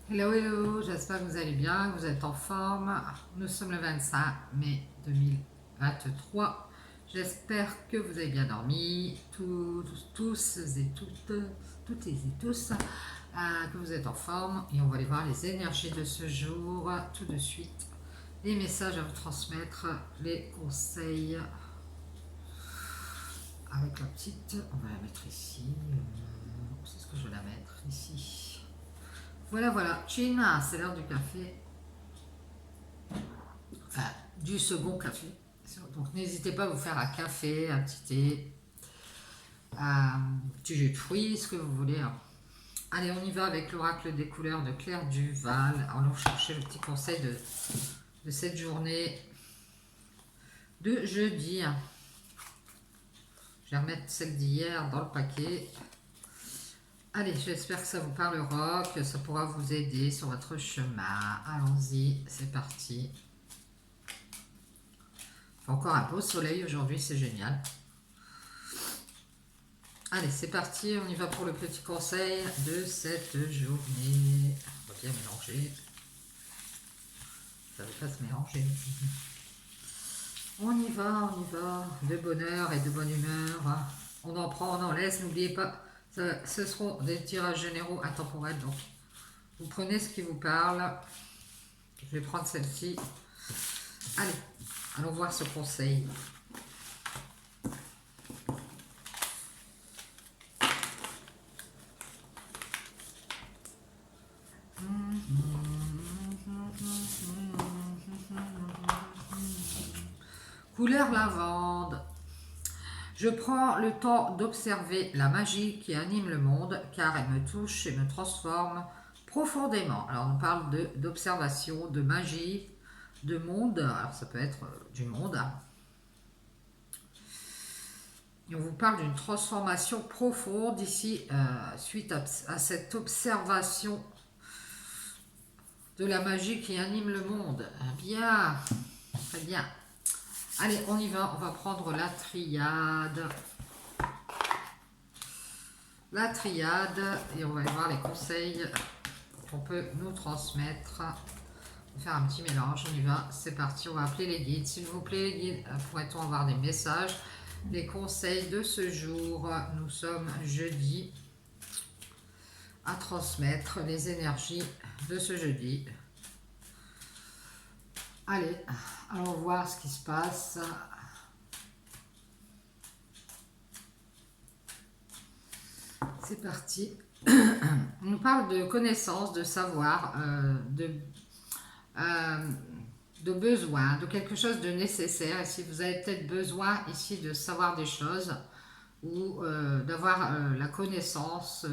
Hello, hello, j'espère que vous allez bien, que vous êtes en forme. Nous sommes le 25 mai 2023. J'espère que vous avez bien dormi, tous et toutes et tous, que vous êtes en forme. Et on va aller voir les énergies de ce jour tout de suite. Les messages à vous transmettre, les conseils avec la petite. On va la mettre ici. C'est ce que je vais la mettre ici. Voilà, voilà. China, c'est l'heure du café. Enfin, du second café. Donc, n'hésitez pas à vous faire un café, un petit thé, un petit jus de fruits, ce que vous voulez. Allez, on y va avec l'oracle des couleurs de Claire Duval. Allons chercher le petit conseil de cette journée de jeudi. Je vais remettre celle d'hier dans le paquet. Allez, j'espère que ça vous parlera, que ça pourra vous aider sur votre chemin. Allons-y, c'est parti. Encore un beau soleil aujourd'hui, c'est génial. Allez, c'est parti, on y va pour le petit conseil de cette journée. On va bien mélanger. Ça ne veut pas se mélanger. On y va, de bonheur et de bonne humeur. On en prend, on en laisse, n'oubliez pas, ce seront des tirages généraux intemporels. Donc, vous prenez ce qui vous parle. Je vais prendre celle-ci. Allez, allons voir ce conseil. Couleur lavande. Je prends le temps d'observer la magie qui anime le monde car elle me touche et me transforme profondément. Alors on parle d'observation, de magie, de monde. Alors ça peut être du monde. Et on vous parle d'une transformation profonde ici suite à cette observation de la magie qui anime le monde. Bien, très bien. Allez, on y va, on va prendre la triade. La triade, et on va aller voir les conseils qu'on peut nous transmettre. On va faire un petit mélange, on y va, c'est parti, on va appeler les guides. S'il vous plaît, les guides, pourrait-on avoir des messages, les conseils de ce jour. Nous sommes jeudi, à transmettre les énergies de ce jeudi. Allez, allons voir ce qui se passe. C'est parti. On nous parle de connaissances, de savoir, de besoin, de quelque chose de nécessaire. Et si vous avez peut-être besoin ici de savoir des choses ou d'avoir la connaissance,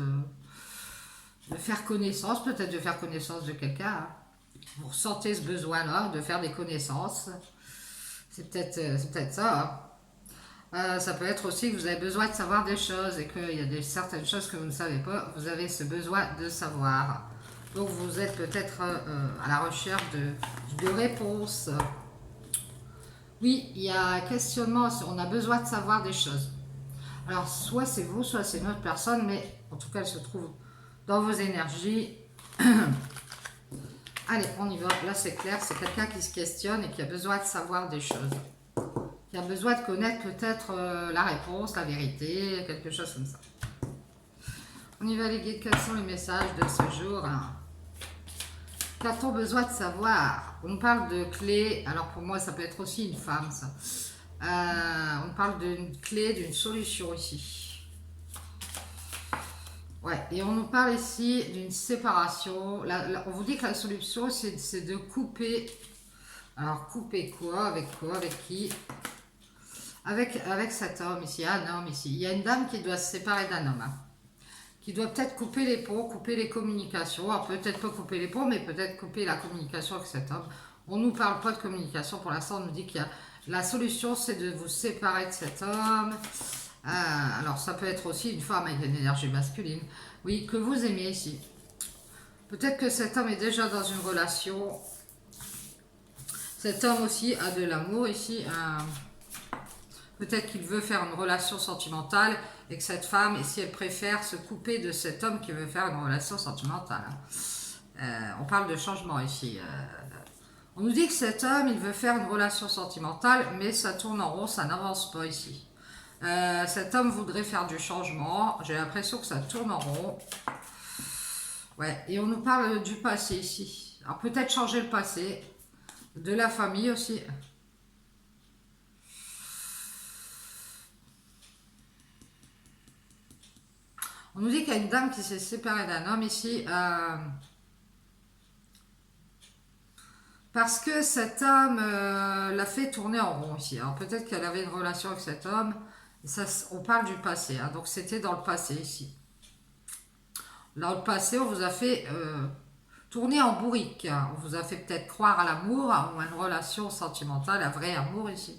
de faire connaissance, peut-être de faire connaissance de quelqu'un. Hein. Vous ressentez ce besoin-là de faire des connaissances. C'est peut-être ça. Hein. Ça peut être aussi que vous avez besoin de savoir des choses et qu'il y a certaines choses que vous ne savez pas. Vous avez ce besoin de savoir. Donc vous êtes peut-être à la recherche de réponses. Oui, il y a un questionnement. On a besoin de savoir des choses. Alors soit c'est vous, soit c'est une autre personne, mais en tout cas elle se trouve dans vos énergies. Allez, on y va. Là c'est clair, c'est quelqu'un qui se questionne et qui a besoin de savoir des choses. Qui a besoin de connaître peut-être la réponse, la vérité, quelque chose comme ça. On y va les guides, quels sont les messages de ce jour? Qu'a-t-on besoin de savoir? On parle de clés, alors pour moi ça peut être aussi une femme ça. On parle d'une clé, d'une solution ici. Ouais, et on nous parle ici d'une séparation. On vous dit que la solution c'est de couper. Alors couper quoi? Avec quoi? Avec qui? Avec cet homme ici, un homme ici. Il y a une dame qui doit se séparer d'un homme. Hein, qui doit peut-être couper les ponts, couper les communications. Alors peut-être pas couper les ponts, mais peut-être couper la communication avec cet homme. On ne nous parle pas de communication pour l'instant. On nous dit qu'il y a la solution, c'est de vous séparer de cet homme. Alors ça peut être aussi une femme avec une énergie masculine. Oui, que vous aimez ici. Peut-être que cet homme est déjà dans une relation. Cet homme aussi a de l'amour ici. Peut-être qu'il veut faire une relation sentimentale et que cette femme, ici, elle préfère se couper de cet homme qui veut faire une relation sentimentale. On parle de changement ici. On nous dit que cet homme, il veut faire une relation sentimentale, mais ça tourne en rond, ça n'avance pas ici. Cet homme voudrait faire du changement. J'ai l'impression que ça tourne en rond. Ouais, et on nous parle du passé ici. Alors peut-être changer le passé, de la famille aussi. On nous dit qu'il y a une dame qui s'est séparée d'un homme ici. Parce que cet homme l'a fait tourner en rond ici. Alors peut-être qu'elle avait une relation avec cet homme. Ça, on parle du passé. Hein, donc c'était dans le passé ici. Dans le passé, on vous a fait tourner en bourrique. On vous a fait peut-être croire à l'amour ou à une relation sentimentale, un vrai amour ici.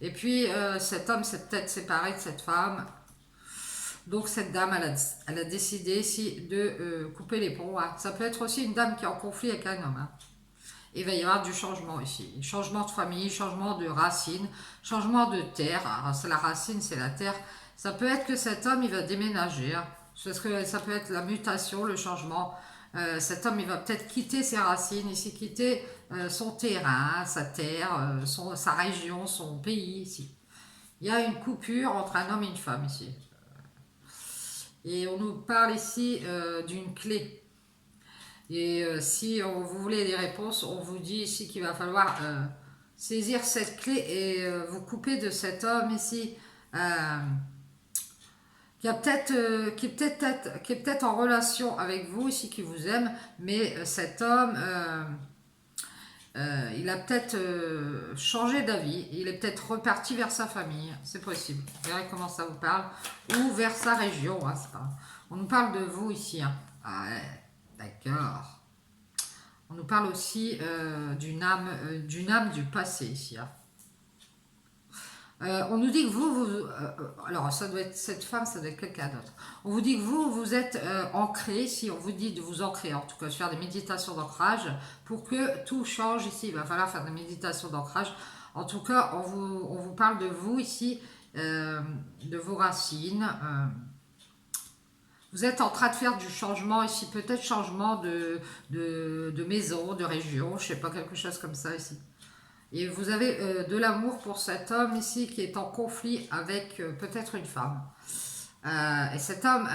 Et puis cet homme s'est peut-être séparé de cette femme. Donc cette dame, elle a décidé ici de couper les ponts. Hein. Ça peut être aussi une dame qui est en conflit avec un homme. Hein. Il va y avoir du changement ici. Changement de famille, changement de racine, changement de terre. Alors, c'est la racine, c'est la terre. Ça peut être que cet homme, il va déménager. Hein. Parce que ça peut être la mutation, le changement. Cet homme, il va peut-être quitter ses racines, ici, quitter son terrain, sa terre, sa région, son pays, ici. Il y a une coupure entre un homme et une femme, ici. Et on nous parle ici d'une clé. Et si vous voulez des réponses, on vous dit ici qu'il va falloir saisir cette clé et vous couper de cet homme ici qui est peut-être en relation avec vous ici, qui vous aime, mais cet homme, il a peut-être changé d'avis, il est peut-être reparti vers sa famille, c'est possible. Vous verrez comment ça vous parle, ou vers sa région, hein, c'est pas... On nous parle de vous ici, hein. Ah ouais, d'accord. On nous parle aussi d'une âme du passé ici. Hein. On nous dit que alors ça doit être cette femme, ça doit être quelqu'un d'autre. On vous dit que vous êtes ancré, si on vous dit de vous ancrer, en tout cas faire des méditations d'ancrage, pour que tout change ici, il va falloir faire des méditations d'ancrage. En tout cas, on vous parle de vous ici, de vos racines. Vous êtes en train de faire du changement ici, peut-être changement de maison, de région, je sais pas, quelque chose comme ça ici. Et vous avez de l'amour pour cet homme ici qui est en conflit avec peut-être une femme. Et cet homme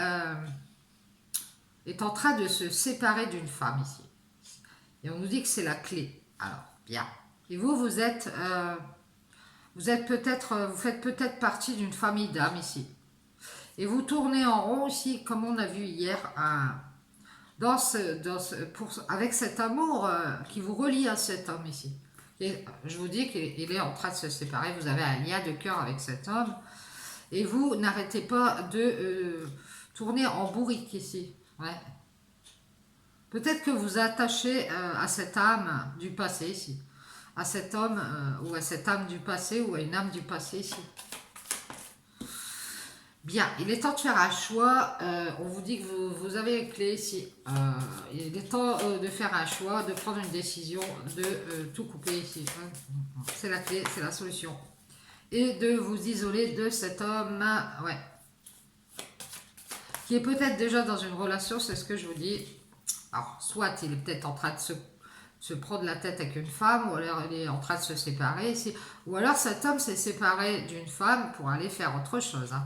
est en train de se séparer d'une femme ici. Et on nous dit que c'est la clé. Alors, bien. Et vous êtes peut-être, vous faites peut-être partie d'une famille d'âmes ici. Et vous tournez en rond ici, comme on a vu hier, avec cet amour qui vous relie à cet homme ici. Et je vous dis qu'il est en train de se séparer, vous avez un lien de cœur avec cet homme, et vous n'arrêtez pas de tourner en bourrique ici. Ouais. Peut-être que vous attachez à cette âme du passé ici, à cet homme ou à cette âme du passé ou à une âme du passé ici. Bien, il est temps de faire un choix. On vous dit que vous avez les clés ici. Il est temps de faire un choix, de prendre une décision, de tout couper ici. C'est la clé, c'est la solution. Et de vous isoler de cet homme, ouais, qui est peut-être déjà dans une relation, c'est ce que je vous dis. Alors, soit il est peut-être en train de se prendre la tête avec une femme, ou alors il est en train de se séparer ici. Ou alors cet homme s'est séparé d'une femme pour aller faire autre chose, hein.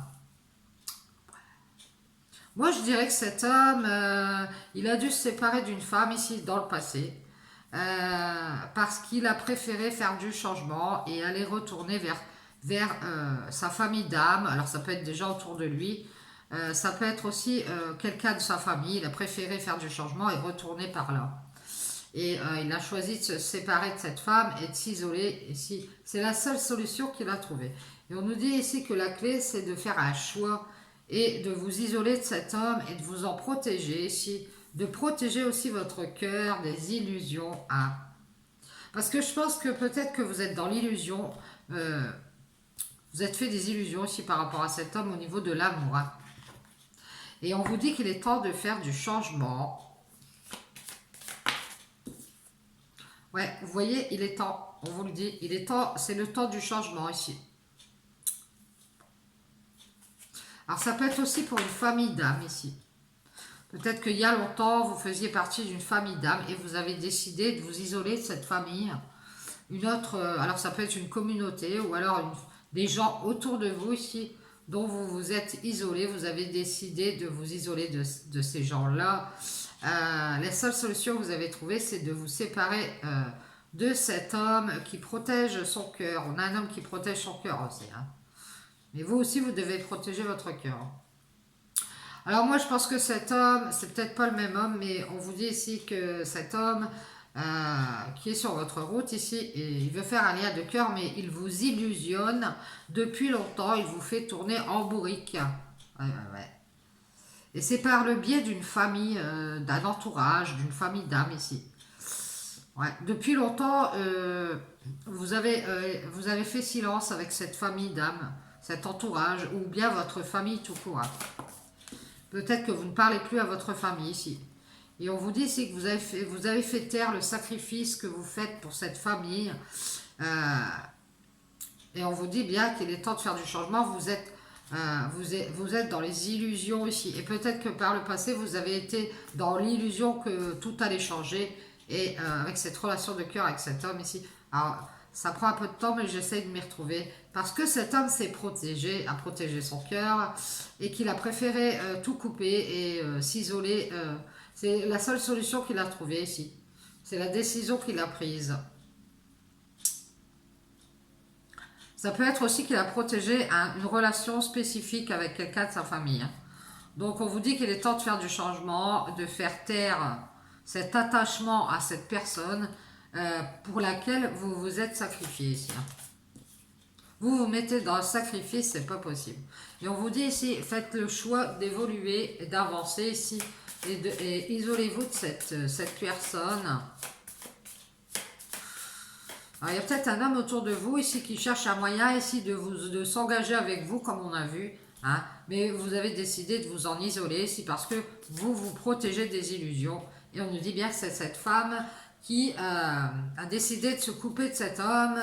Moi, je dirais que cet homme, il a dû se séparer d'une femme ici dans le passé, parce qu'il a préféré faire du changement et aller retourner vers sa famille d'âme. Alors, ça peut être des gens autour de lui, ça peut être aussi quelqu'un de sa famille. Il a préféré faire du changement et retourner par là. Et il a choisi de se séparer de cette femme et de s'isoler ici. C'est la seule solution qu'il a trouvée. Et on nous dit ici que la clé, c'est de faire un choix et de vous isoler de cet homme et de vous en protéger ici, de protéger aussi votre cœur des illusions. Hein. Parce que je pense que peut-être que vous êtes dans l'illusion, vous êtes fait des illusions ici par rapport à cet homme au niveau de l'amour. Hein. Et on vous dit qu'il est temps de faire du changement. Ouais, vous voyez, il est temps, on vous le dit, il est temps, c'est le temps du changement ici. Alors ça peut être aussi pour une famille d'âmes ici. Peut-être qu'il y a longtemps, vous faisiez partie d'une famille d'âmes et vous avez décidé de vous isoler de cette famille. Une autre, alors ça peut être une communauté ou alors des gens autour de vous ici dont vous vous êtes isolé, vous avez décidé de vous isoler de ces gens-là. La seule solution que vous avez trouvée, c'est de vous séparer de cet homme qui protège son cœur. On a un homme qui protège son cœur aussi. Hein. Mais vous aussi, vous devez protéger votre cœur. Alors moi, je pense que cet homme, c'est peut-être pas le même homme, mais on vous dit ici que cet homme qui est sur votre route ici, et il veut faire un lien de cœur, mais il vous illusionne depuis longtemps, il vous fait tourner en bourrique. Ouais, ouais, ouais. Et c'est par le biais d'une famille, d'un entourage, d'une famille d'âmes ici. Ouais. Depuis longtemps, vous avez fait silence avec cette famille d'âmes, cet entourage, ou bien votre famille tout court. Peut-être que vous ne parlez plus à votre famille ici. Et on vous dit ici que vous avez fait taire le sacrifice que vous faites pour cette famille. Et on vous dit bien qu'il est temps de faire du changement. Vous êtes dans les illusions ici. Et peut-être que par le passé, vous avez été dans l'illusion que tout allait changer. Et avec cette relation de cœur avec cet homme ici. Alors, ça prend un peu de temps, mais j'essaye de m'y retrouver. Parce que cet homme s'est protégé, a protégé son cœur. Et qu'il a préféré tout couper et s'isoler. C'est la seule solution qu'il a trouvée ici. C'est la décision qu'il a prise. Ça peut être aussi qu'il a protégé une relation spécifique avec quelqu'un de sa famille. Donc on vous dit qu'il est temps de faire du changement, de faire taire cet attachement à cette personne pour laquelle vous vous êtes sacrifié ici. Vous vous mettez dans le sacrifice, c'est pas possible. Et on vous dit ici, faites le choix d'évoluer, d'avancer ici, et isolez-vous de cette personne. Alors, il y a peut-être un homme autour de vous ici qui cherche un moyen ici de s'engager avec vous, comme on a vu. Hein, mais vous avez décidé de vous en isoler ici parce que vous vous protégez des illusions. Et on nous dit bien que c'est cette femme qui a décidé de se couper de cet homme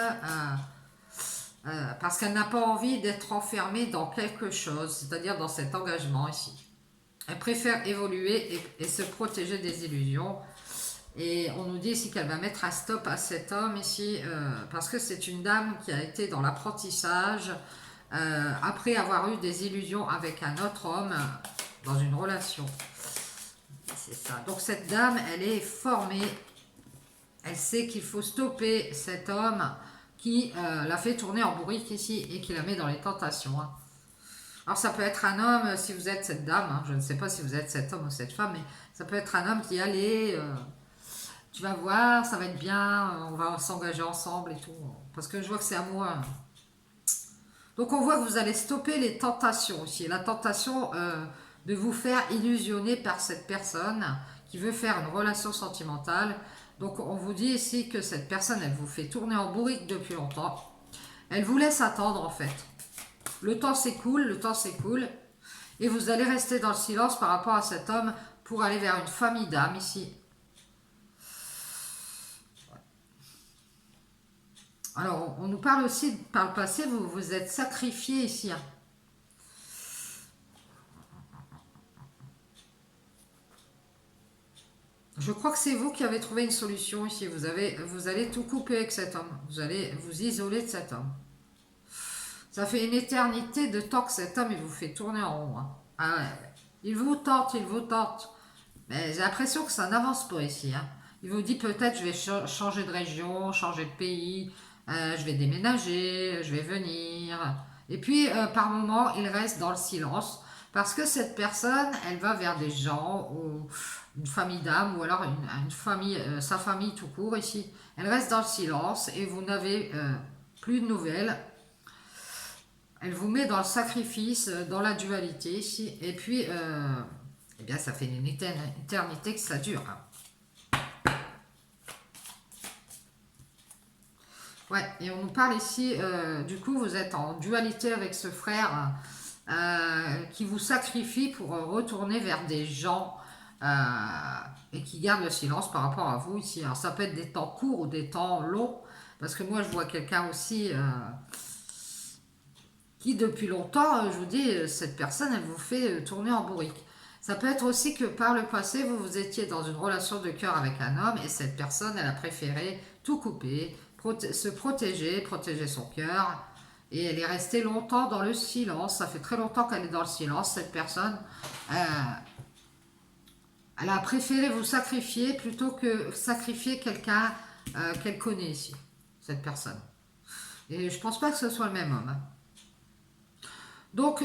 parce qu'elle n'a pas envie d'être enfermée dans quelque chose, c'est-à-dire dans cet engagement ici. Elle préfère évoluer et se protéger des illusions. Et on nous dit ici qu'elle va mettre un stop à cet homme ici, parce que c'est une dame qui a été dans l'apprentissage, après avoir eu des illusions avec un autre homme, dans une relation. C'est ça. Donc cette dame, elle est formée, elle sait qu'il faut stopper cet homme qui la fait tourner en bourrique ici, et qui la met dans les tentations. Hein. Alors ça peut être un homme, si vous êtes cette dame, hein, je ne sais pas si vous êtes cet homme ou cette femme, mais ça peut être un homme qui allait... tu vas voir, ça va être bien, on va s'engager ensemble et tout. Parce que je vois que c'est amoureux. Donc on voit que vous allez stopper les tentations aussi. La tentation de vous faire illusionner par cette personne qui veut faire une relation sentimentale. Donc on vous dit ici que cette personne, elle vous fait tourner en bourrique depuis longtemps. Elle vous laisse attendre en fait. Le temps s'écoule, et vous allez rester dans le silence par rapport à cet homme pour aller vers une famille d'âmes ici. Alors, on nous parle aussi, par le passé, vous vous êtes sacrifié ici. Hein. Je crois que c'est vous qui avez trouvé une solution ici. Vous allez tout couper avec cet homme. Vous allez vous isoler de cet homme. Ça fait une éternité de temps que cet homme, il vous fait tourner en rond. Hein. Ah ouais. Il vous tente. Mais j'ai l'impression que ça n'avance pas ici. Hein. Il vous dit peut-être je vais changer de région, changer de pays, je vais déménager, je vais venir. Et puis par moment, il reste dans le silence parce que cette personne, elle va vers des gens ou une famille d'âmes ou alors une famille, sa famille tout court ici. Elle reste dans le silence et vous n'avez plus de nouvelles. Elle vous met dans le sacrifice, dans la dualité ici. Et puis, eh bien, ça fait une éternité que ça dure. Hein. Ouais, et on nous parle ici, du coup, vous êtes en dualité avec ce frère qui vous sacrifie pour retourner vers des gens et qui garde le silence par rapport à vous ici. Alors, ça peut être des temps courts ou des temps longs, parce que moi, je vois quelqu'un aussi... qui depuis longtemps, je vous dis, cette personne, elle vous fait tourner en bourrique. Ça peut être aussi que par le passé, vous étiez dans une relation de cœur avec un homme et cette personne, elle a préféré tout couper, se protéger, protéger son cœur. Et elle est restée longtemps dans le silence. Ça fait très longtemps qu'elle est dans le silence, cette personne. Euh, Elle a préféré vous sacrifier plutôt que sacrifier quelqu'un qu'elle connaît ici, cette personne. Et je pense pas que ce soit le même homme, hein. Donc,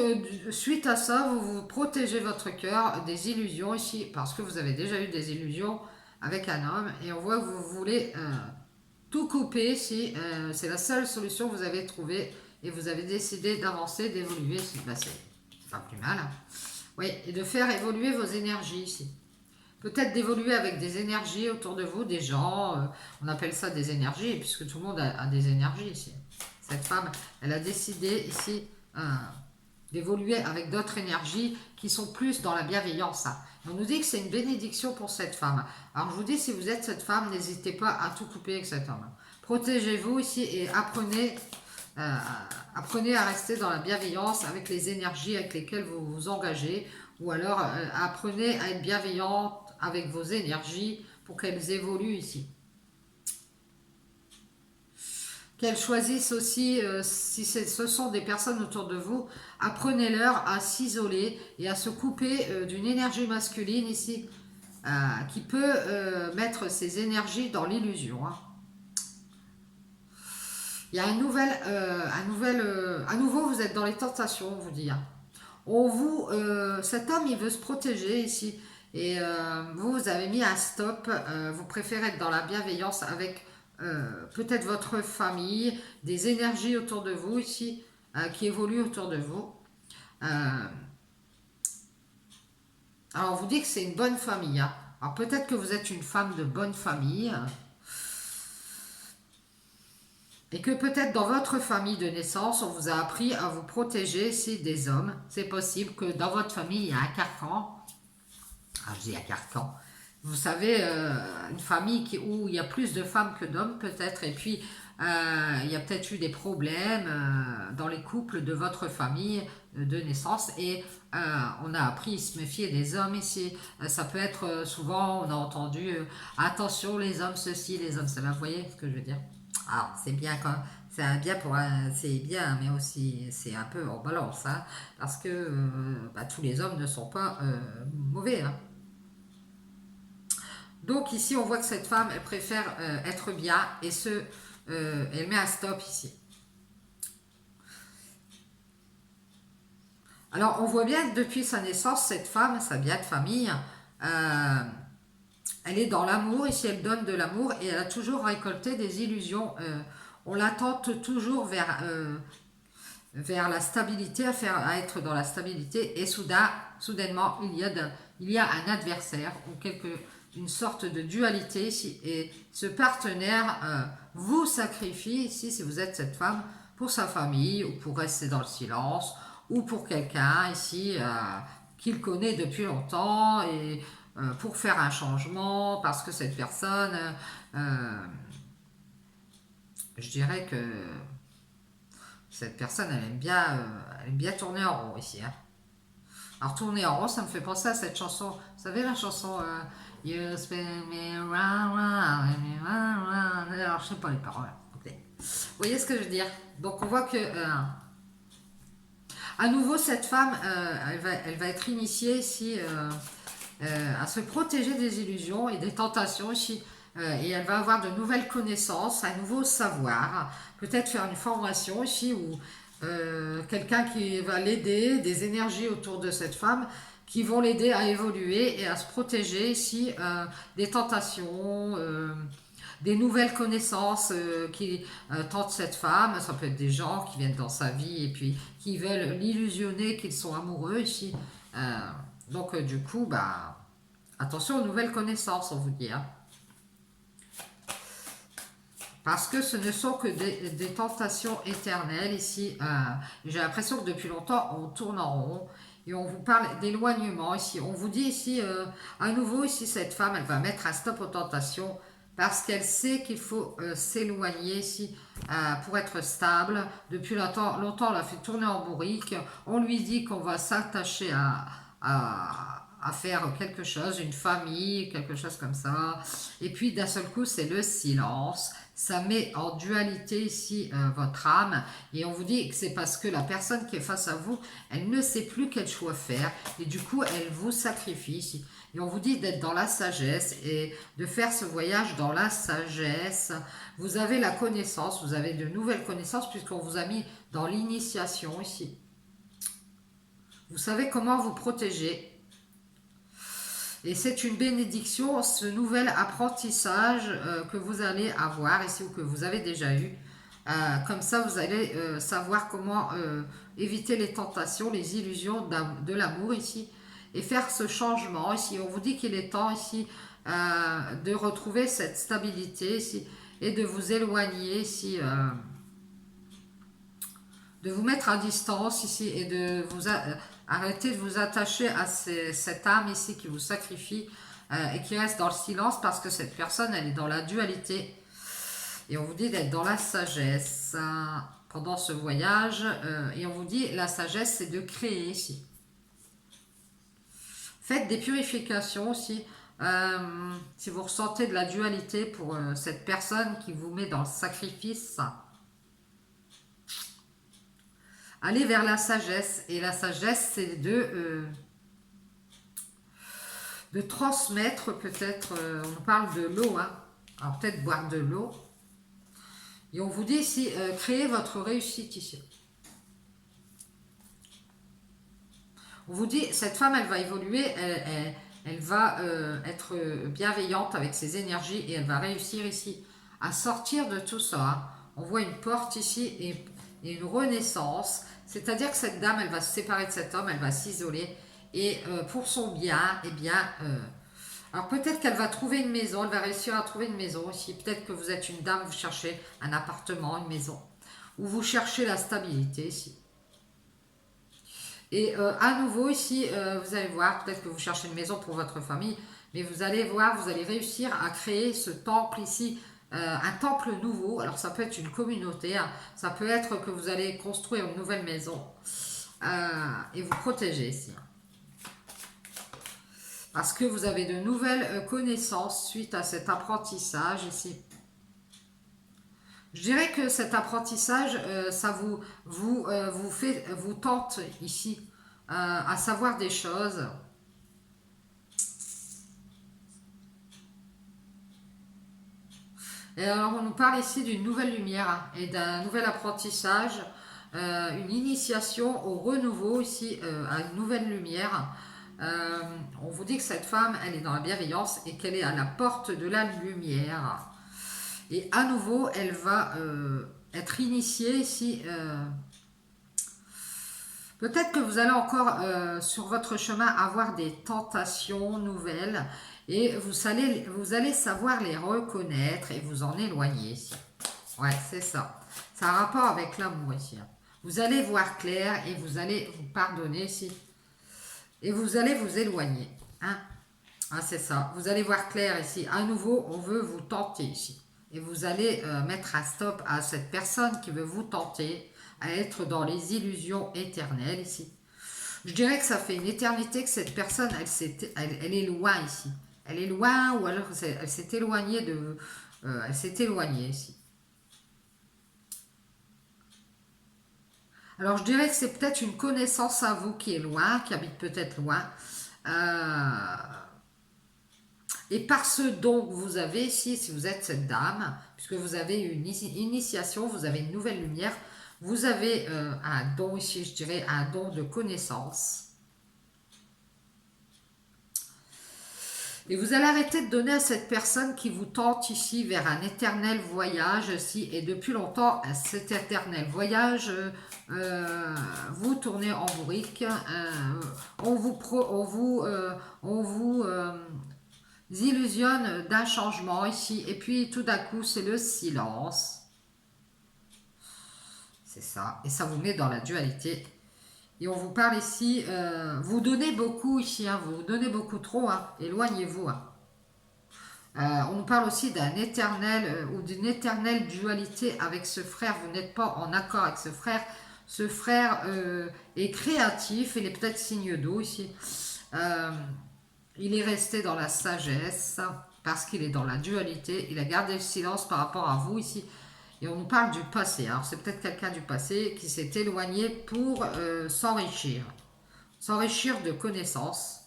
suite à ça, vous vous protégez votre cœur des illusions ici, parce que vous avez déjà eu des illusions avec un homme, et on voit que vous voulez tout couper ici. C'est la seule solution que vous avez trouvée, et vous avez décidé d'avancer, d'évoluer ici. Bah, c'est pas plus mal, hein. Oui, et de faire évoluer vos énergies ici. Peut-être d'évoluer avec des énergies autour de vous, des gens, on appelle ça des énergies, puisque tout le monde a des énergies ici. Cette femme, elle a décidé ici d'évoluer avec d'autres énergies qui sont plus dans la bienveillance, hein. On nous dit que c'est une bénédiction pour cette femme. Alors je vous dis, si vous êtes cette femme, n'hésitez pas à tout couper avec cet homme. Protégez-vous ici et apprenez à rester dans la bienveillance avec les énergies avec lesquelles vous vous engagez, ou alors apprenez à être bienveillante avec vos énergies pour qu'elles évoluent ici. Qu'elles choisissent aussi, si ce sont des personnes autour de vous, apprenez-leur à s'isoler et à se couper d'une énergie masculine ici, qui peut mettre ces énergies dans l'illusion, hein. Il y a à nouveau, vous êtes dans les tentations, on vous dit, hein. Cet homme, il veut se protéger ici. Et vous avez mis un stop. Vous préférez être dans la bienveillance avec peut-être votre famille, des énergies autour de vous ici, qui évoluent autour de vous. Alors, on vous dit que c'est une bonne famille, hein. Alors, peut-être que vous êtes une femme de bonne famille. Et que peut-être dans votre famille de naissance, on vous a appris à vous protéger ici des hommes. C'est possible que dans votre famille, il y a un carcan. Ah, je dis un carcan. Vous savez, une famille où il y a plus de femmes que d'hommes peut-être. Et puis, il y a peut-être eu des problèmes dans les couples de votre famille de naissance. Et on a appris à se méfier des hommes ici. Ça peut être souvent, on a entendu, attention les hommes ceci, les hommes cela. Vous voyez ce que je veux dire? Alors, c'est bien quand c'est bien, mais aussi c'est un peu en balance, hein, parce que tous les hommes ne sont pas mauvais, hein. Donc ici, on voit que cette femme, elle préfère être bien et elle met un stop ici. Alors, on voit bien que depuis sa naissance, cette femme, sa bien de famille, elle est dans l'amour, ici elle donne de l'amour et elle a toujours récolté des illusions. On la tente toujours vers la stabilité, à être dans la stabilité et soudainement il y a un adversaire ou une sorte de dualité ici et ce partenaire vous sacrifie ici si vous êtes cette femme pour sa famille ou pour rester dans le silence ou pour quelqu'un ici qu'il connaît depuis longtemps et pour faire un changement parce que cette personne je dirais que cette personne elle aime bien tourner en rond ici, hein. Alors tourner en rond ça me fait penser à cette chanson, vous savez la chanson You spin me round, round, round, round. Alors je sais pas les paroles, okay. Vous voyez ce que je veux dire? Donc on voit que à nouveau cette femme elle va être initiée ici à se protéger des illusions et des tentations ici. Et elle va avoir de nouvelles connaissances, un nouveau savoir, peut-être faire une formation ici ou quelqu'un qui va l'aider, des énergies autour de cette femme qui vont l'aider à évoluer et à se protéger ici des tentations, des nouvelles connaissances qui tentent cette femme. Ça peut être des gens qui viennent dans sa vie et puis qui veulent l'illusionner qu'ils sont amoureux ici. Donc du coup, attention aux nouvelles connaissances, on vous dit, hein. Parce que ce ne sont que des tentations éternelles ici. J'ai l'impression que depuis longtemps, on tourne en rond. Et on vous parle d'éloignement ici. On vous dit ici, à nouveau, ici, cette femme, elle va mettre un stop aux tentations parce qu'elle sait qu'il faut s'éloigner ici pour être stable. Depuis longtemps, on l'a fait tourner en bourrique. On lui dit qu'on va s'attacher à à faire quelque chose, une famille, quelque chose comme ça. Et puis d'un seul coup, c'est le silence. Ça met en dualité ici votre âme. Et on vous dit que c'est parce que la personne qui est face à vous, elle ne sait plus quel choix faire. Et du coup, elle vous sacrifie ici. Et on vous dit d'être dans la sagesse et de faire ce voyage dans la sagesse. Vous avez la connaissance, vous avez de nouvelles connaissances puisqu'on vous a mis dans l'initiation ici. Vous savez comment vous protéger. Et c'est une bénédiction, ce nouvel apprentissage que vous allez avoir ici ou que vous avez déjà eu. Comme ça, vous allez savoir comment éviter les tentations, les illusions de l'amour ici. Et faire ce changement ici. On vous dit qu'il est temps ici de retrouver cette stabilité ici. Et de vous éloigner ici. De vous mettre à distance ici. Et de vous... arrêtez de vous attacher à cette âme ici qui vous sacrifie et qui reste dans le silence parce que cette personne, elle est dans la dualité. Et on vous dit d'être dans la sagesse pendant ce voyage. Et on vous dit, la sagesse, c'est de créer ici. Faites des purifications aussi. Si vous ressentez de la dualité pour cette personne qui vous met dans le sacrifice, allez vers la sagesse. Et la sagesse, c'est de transmettre peut-être, on parle de l'eau, hein. Alors peut-être boire de l'eau. Et on vous dit ici, créez votre réussite ici. On vous dit, cette femme, elle va évoluer, elle va être bienveillante avec ses énergies et elle va réussir ici à sortir de tout ça. Hein. On voit une porte ici et une renaissance. C'est-à-dire que cette dame, elle va se séparer de cet homme, elle va s'isoler. Et pour son bien, eh bien... alors peut-être qu'elle va trouver une maison, elle va réussir à trouver une maison ici. Peut-être que vous êtes une dame, vous cherchez un appartement, une maison. Ou vous cherchez la stabilité ici. Et à nouveau ici, vous allez voir, peut-être que vous cherchez une maison pour votre famille, mais vous allez voir, vous allez réussir à créer ce temple ici, un temple nouveau. Alors ça peut être une communauté, hein, ça peut être que vous allez construire une nouvelle maison et vous protéger ici. Parce que vous avez de nouvelles connaissances suite à cet apprentissage ici. Je dirais que cet apprentissage, ça vous tente ici à savoir des choses. Et alors on nous parle ici d'une nouvelle lumière hein, et d'un nouvel apprentissage, une initiation au renouveau ici, à une nouvelle lumière. On vous dit que cette femme, elle est dans la bienveillance et qu'elle est à la porte de la lumière. Et à nouveau, elle va être initiée ici. Peut-être que vous allez encore sur votre chemin avoir des tentations nouvelles et vous allez savoir les reconnaître et vous en éloigner ici. Ouais, c'est ça. Ça a un rapport avec l'amour ici. Vous allez voir clair et vous allez vous pardonner ici. Et vous allez vous éloigner. Hein? Ah, c'est ça. Vous allez voir clair ici. À nouveau, on veut vous tenter ici. Et vous allez mettre un stop à cette personne qui veut vous tenter à être dans les illusions éternelles ici. Je dirais que ça fait une éternité que cette personne, elle est loin ici. Elle est loin ou alors elle s'est éloignée de... elle s'est éloignée ici. Alors je dirais que c'est peut-être une connaissance à vous qui est loin, qui habite peut-être loin. Et par ce don que vous avez ici, si vous êtes cette dame, puisque vous avez une initiation, vous avez une nouvelle lumière, vous avez un don ici, je dirais un don de connaissance. Et vous allez arrêter de donner à cette personne qui vous tente ici vers un éternel voyage ici. Et depuis longtemps, cet éternel voyage, vous tournez en bourrique. On vous illusionne d'un changement ici. Et puis tout d'un coup, c'est le silence. C'est ça. Et ça vous met dans la dualité. Et on vous parle ici, vous donnez beaucoup ici, hein, vous donnez beaucoup trop, hein, éloignez-vous. Hein. On nous parle aussi d'un éternel ou d'une éternelle dualité avec ce frère, vous n'êtes pas en accord avec ce frère. Ce frère est créatif, il est peut-être signe d'eau ici. il est resté dans la sagesse parce qu'il est dans la dualité. Il a gardé le silence par rapport à vous ici. Et on nous parle du passé. Alors c'est peut-être quelqu'un du passé qui s'est éloigné pour s'enrichir. S'enrichir de connaissances.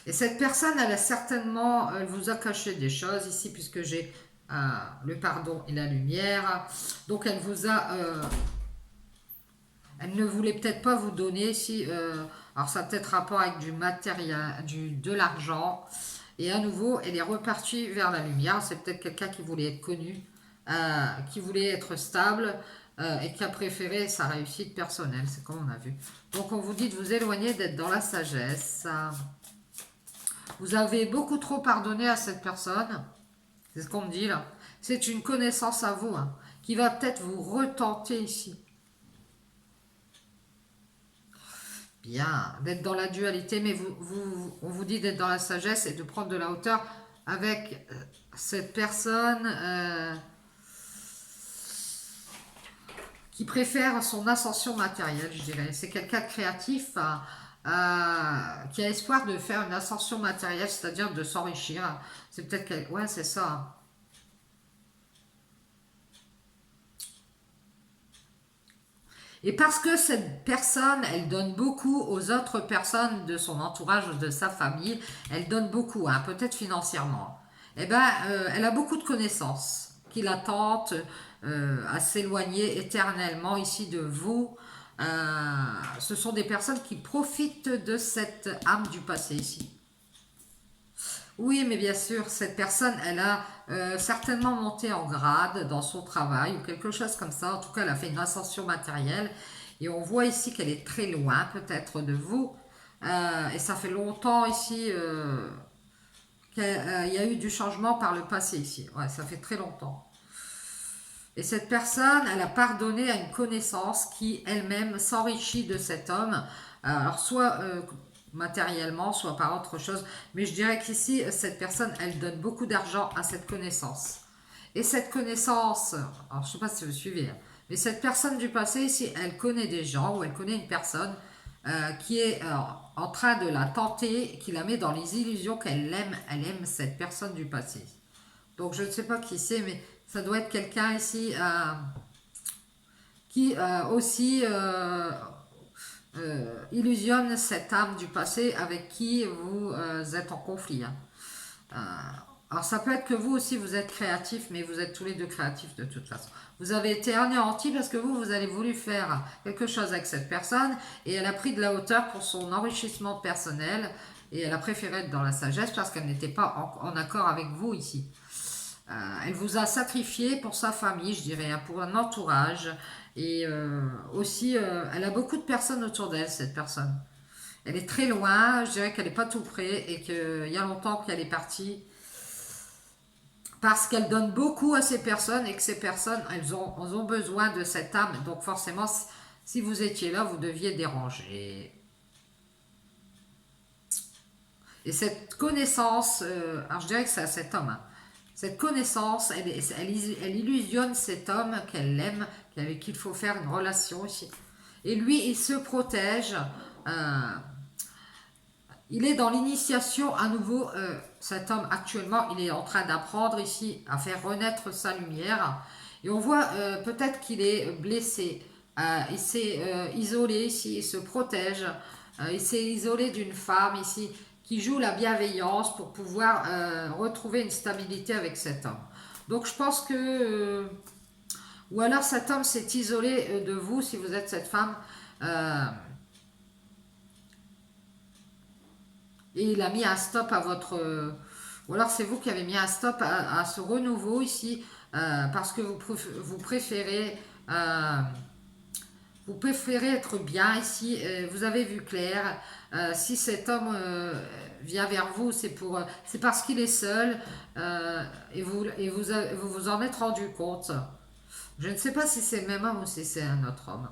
Et cette personne, elle a certainement, elle vous a caché des choses ici, puisque j'ai le pardon et la lumière. Donc elle vous a, elle ne voulait peut-être pas vous donner ici. Alors ça a peut-être rapport avec du matériel, de l'argent. Et à nouveau, elle est repartie vers la lumière. C'est peut-être quelqu'un qui voulait être connu, qui voulait être stable. Et qui a préféré sa réussite personnelle, c'est comme on a vu. Donc on vous dit de vous éloigner, d'être dans la sagesse. Vous avez beaucoup trop pardonné à cette personne. C'est ce qu'on me dit là. C'est une connaissance à vous, hein, qui va peut-être vous retenter ici. Bien, d'être dans la dualité, mais on vous dit d'être dans la sagesse et de prendre de la hauteur avec cette personne qui préfère son ascension matérielle, je dirais. C'est quelqu'un de créatif, qui a espoir de faire une ascension matérielle, c'est-à-dire de s'enrichir. C'est peut-être ouais, c'est ça. Et parce que cette personne, elle donne beaucoup aux autres personnes de son entourage, de sa famille, elle donne beaucoup, hein, peut-être financièrement. Eh ben, elle a beaucoup de connaissances qui la tentent à s'éloigner éternellement ici de vous. Ce sont des personnes qui profitent de cette âme du passé ici. Oui, mais bien sûr, cette personne, elle a certainement monté en grade dans son travail ou quelque chose comme ça. En tout cas, elle a fait une ascension matérielle. Et on voit ici qu'elle est très loin peut-être de vous. Et ça fait longtemps ici qu'il y a eu du changement par le passé ici. Ouais, ça fait très longtemps. Et cette personne, elle a pardonné à une connaissance qui elle-même s'enrichit de cet homme. Alors soit matériellement, soit par autre chose. Mais je dirais qu'ici, cette personne, elle donne beaucoup d'argent à cette connaissance. Et cette connaissance, alors je ne sais pas si vous suivez, hein, mais cette personne du passé ici, elle connaît des gens ou elle connaît une personne qui est en train de la tenter, qui la met dans les illusions qu'elle aime, elle aime cette personne du passé. Donc je ne sais pas qui c'est, mais ça doit être quelqu'un ici qui aussi illusionne cette âme du passé avec qui vous êtes en conflit, hein. Alors ça peut être que vous aussi vous êtes créatif, mais vous êtes tous les deux créatifs de toute façon. Vous avez été anéanti parce que vous avez voulu faire quelque chose avec cette personne et elle a pris de la hauteur pour son enrichissement personnel et elle a préféré être dans la sagesse parce qu'elle n'était pas en accord avec vous ici. Elle vous a sacrifié pour sa famille, je dirais, hein, pour un entourage. Et aussi, elle a beaucoup de personnes autour d'elle, cette personne. Elle est très loin, je dirais qu'elle n'est pas tout près et qu'il y a longtemps qu'elle est partie. Parce qu'elle donne beaucoup à ces personnes et que ces personnes, elles ont besoin de cette âme. Donc forcément, si vous étiez là, vous deviez déranger. Et cette connaissance, alors je dirais que c'est à cet homme, hein. Cette connaissance, elle illusionne cet homme qu'elle aime, avec qui il faut faire une relation ici. Et lui, il se protège. Il est dans l'initiation à nouveau. Cet homme, actuellement, il est en train d'apprendre ici à faire renaître sa lumière. Et on voit peut-être qu'il est blessé. Il s'est isolé ici, il se protège. Il s'est isolé d'une femme ici qui joue la bienveillance pour pouvoir retrouver une stabilité avec cet homme. Donc je pense que... ou alors cet homme s'est isolé de vous, si vous êtes cette femme, et il a mis un stop à votre... ou alors c'est vous qui avez mis un stop à ce renouveau ici, parce que vous préférez... vous préférez être bien ici, vous avez vu clair. Si cet homme vient vers vous, c'est parce qu'il est seul et vous en êtes rendu compte. Je ne sais pas si c'est le même homme ou si c'est un autre homme.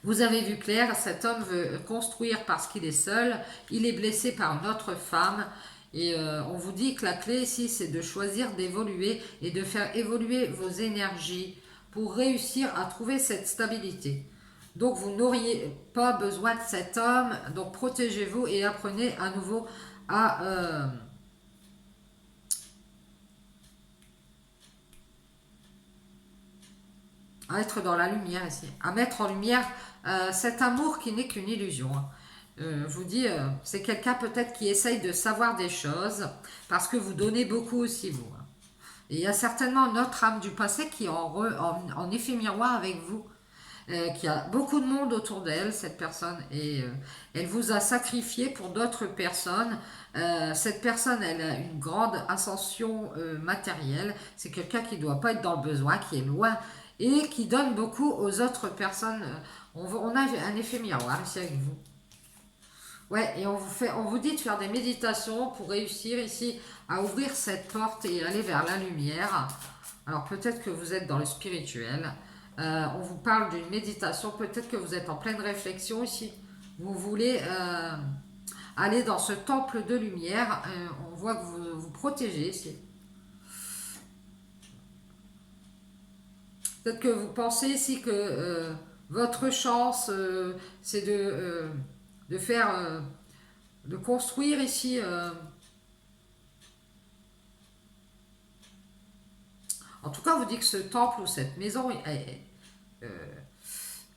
Vous avez vu clair, cet homme veut construire parce qu'il est seul, il est blessé par une autre femme. Et on vous dit que la clé ici, c'est de choisir d'évoluer et de faire évoluer vos énergies pour réussir à trouver cette stabilité. Donc vous n'auriez pas besoin de cet homme, donc protégez-vous et apprenez à nouveau à être dans la lumière ici, à mettre en lumière cet amour qui n'est qu'une illusion. Je vous dis, c'est quelqu'un peut-être qui essaye de savoir des choses, parce que vous donnez beaucoup aussi vous. Et il y a certainement notre âme du passé qui est en effet miroir avec vous, qui a beaucoup de monde autour d'elle, cette personne, et elle vous a sacrifié pour d'autres personnes. Cette personne, elle a une grande ascension matérielle, c'est quelqu'un qui ne doit pas être dans le besoin, qui est loin, et qui donne beaucoup aux autres personnes. On a un effet miroir ici avec vous. Ouais, et on vous dit de faire des méditations pour réussir ici à ouvrir cette porte et aller vers la lumière. Alors peut-être que vous êtes dans le spirituel. On vous parle d'une méditation. Peut-être que vous êtes en pleine réflexion ici. Vous voulez aller dans ce temple de lumière. On voit que vous vous protégez ici. Peut-être que vous pensez ici que votre chance, c'est de faire, de construire ici. En tout cas, on vous dit que ce temple ou cette maison, elle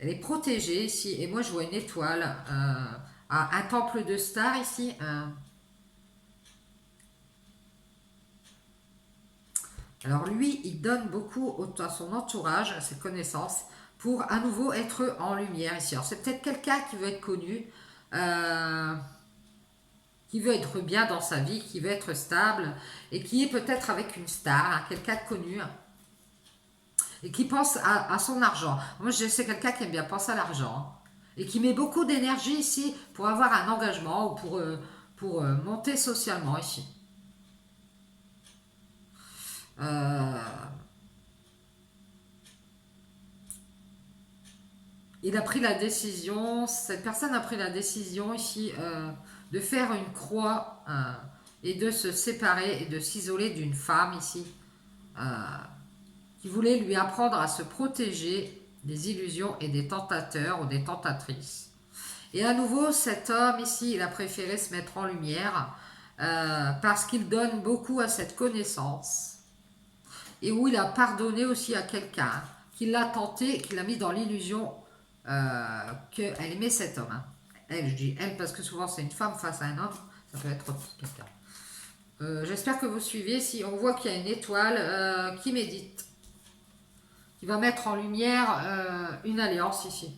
est protégée ici. Et moi, je vois une étoile, un temple de stars ici. Alors lui, il donne beaucoup à son entourage, à ses connaissances, pour à nouveau être en lumière ici. Alors c'est peut-être quelqu'un qui veut être connu, euh, qui veut être bien dans sa vie, qui veut être stable, et qui est peut-être avec une star, hein, quelqu'un de connu, et qui pense à son argent. Moi, je sais quelqu'un qui aime bien penser à l'argent, hein, et qui met beaucoup d'énergie ici pour avoir un engagement ou pour monter socialement ici. Euh, il a pris la décision, cette personne a pris la décision ici de faire une croix et de se séparer et de s'isoler d'une femme ici euh, qui voulait lui apprendre à se protéger des illusions et des tentateurs ou des tentatrices. Et à nouveau, cet homme ici, il a préféré se mettre en lumière parce qu'il donne beaucoup à cette connaissance et où il a pardonné aussi à quelqu'un qui l'a tenté, qui l'a mis dans l'illusion qu'elle aimait cet homme. Hein. Elle, je dis elle parce que souvent c'est une femme face à un homme, ça peut être quelqu'un. J'espère que vous suivez. Si on voit qu'il y a une étoile qui médite, qui va mettre en lumière une alliance ici.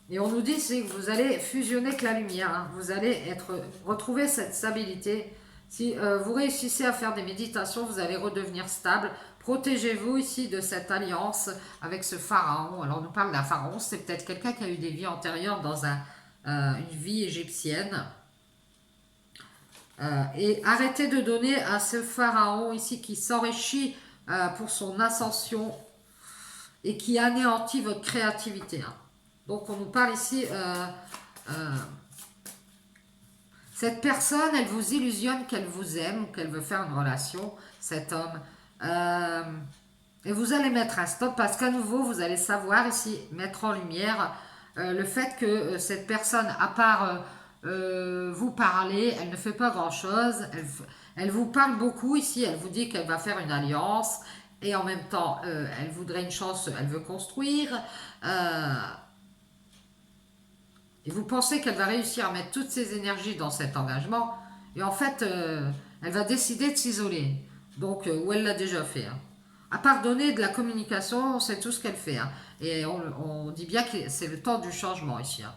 Et on nous dit c'est que vous allez fusionner avec la lumière, hein. Vous allez retrouver cette stabilité. Si vous réussissez à faire des méditations, vous allez redevenir stable. Protégez-vous ici de cette alliance avec ce pharaon. Alors on nous parle d'un pharaon, c'est peut-être quelqu'un qui a eu des vies antérieures dans une vie égyptienne. Et arrêtez de donner à ce pharaon ici qui s'enrichit pour son ascension et qui anéantit votre créativité. Hein. Donc on nous parle ici, cette personne, elle vous illusionne qu'elle vous aime ou qu'elle veut faire une relation, cet homme. Et vous allez mettre un stop parce qu'à nouveau, vous allez savoir ici, mettre en lumière le fait que cette personne, à part vous parler, elle ne fait pas grand-chose. Elle vous parle beaucoup ici, elle vous dit qu'elle va faire une alliance et en même temps, elle voudrait une chance, elle veut construire. Et vous pensez qu'elle va réussir à mettre toutes ses énergies dans cet engagement. Et en fait, elle va décider de s'isoler. Donc, ou elle l'a déjà fait. Hein. À part donner de la communication, c'est tout ce qu'elle fait. Hein. Et on dit bien que c'est le temps du changement ici. Hein.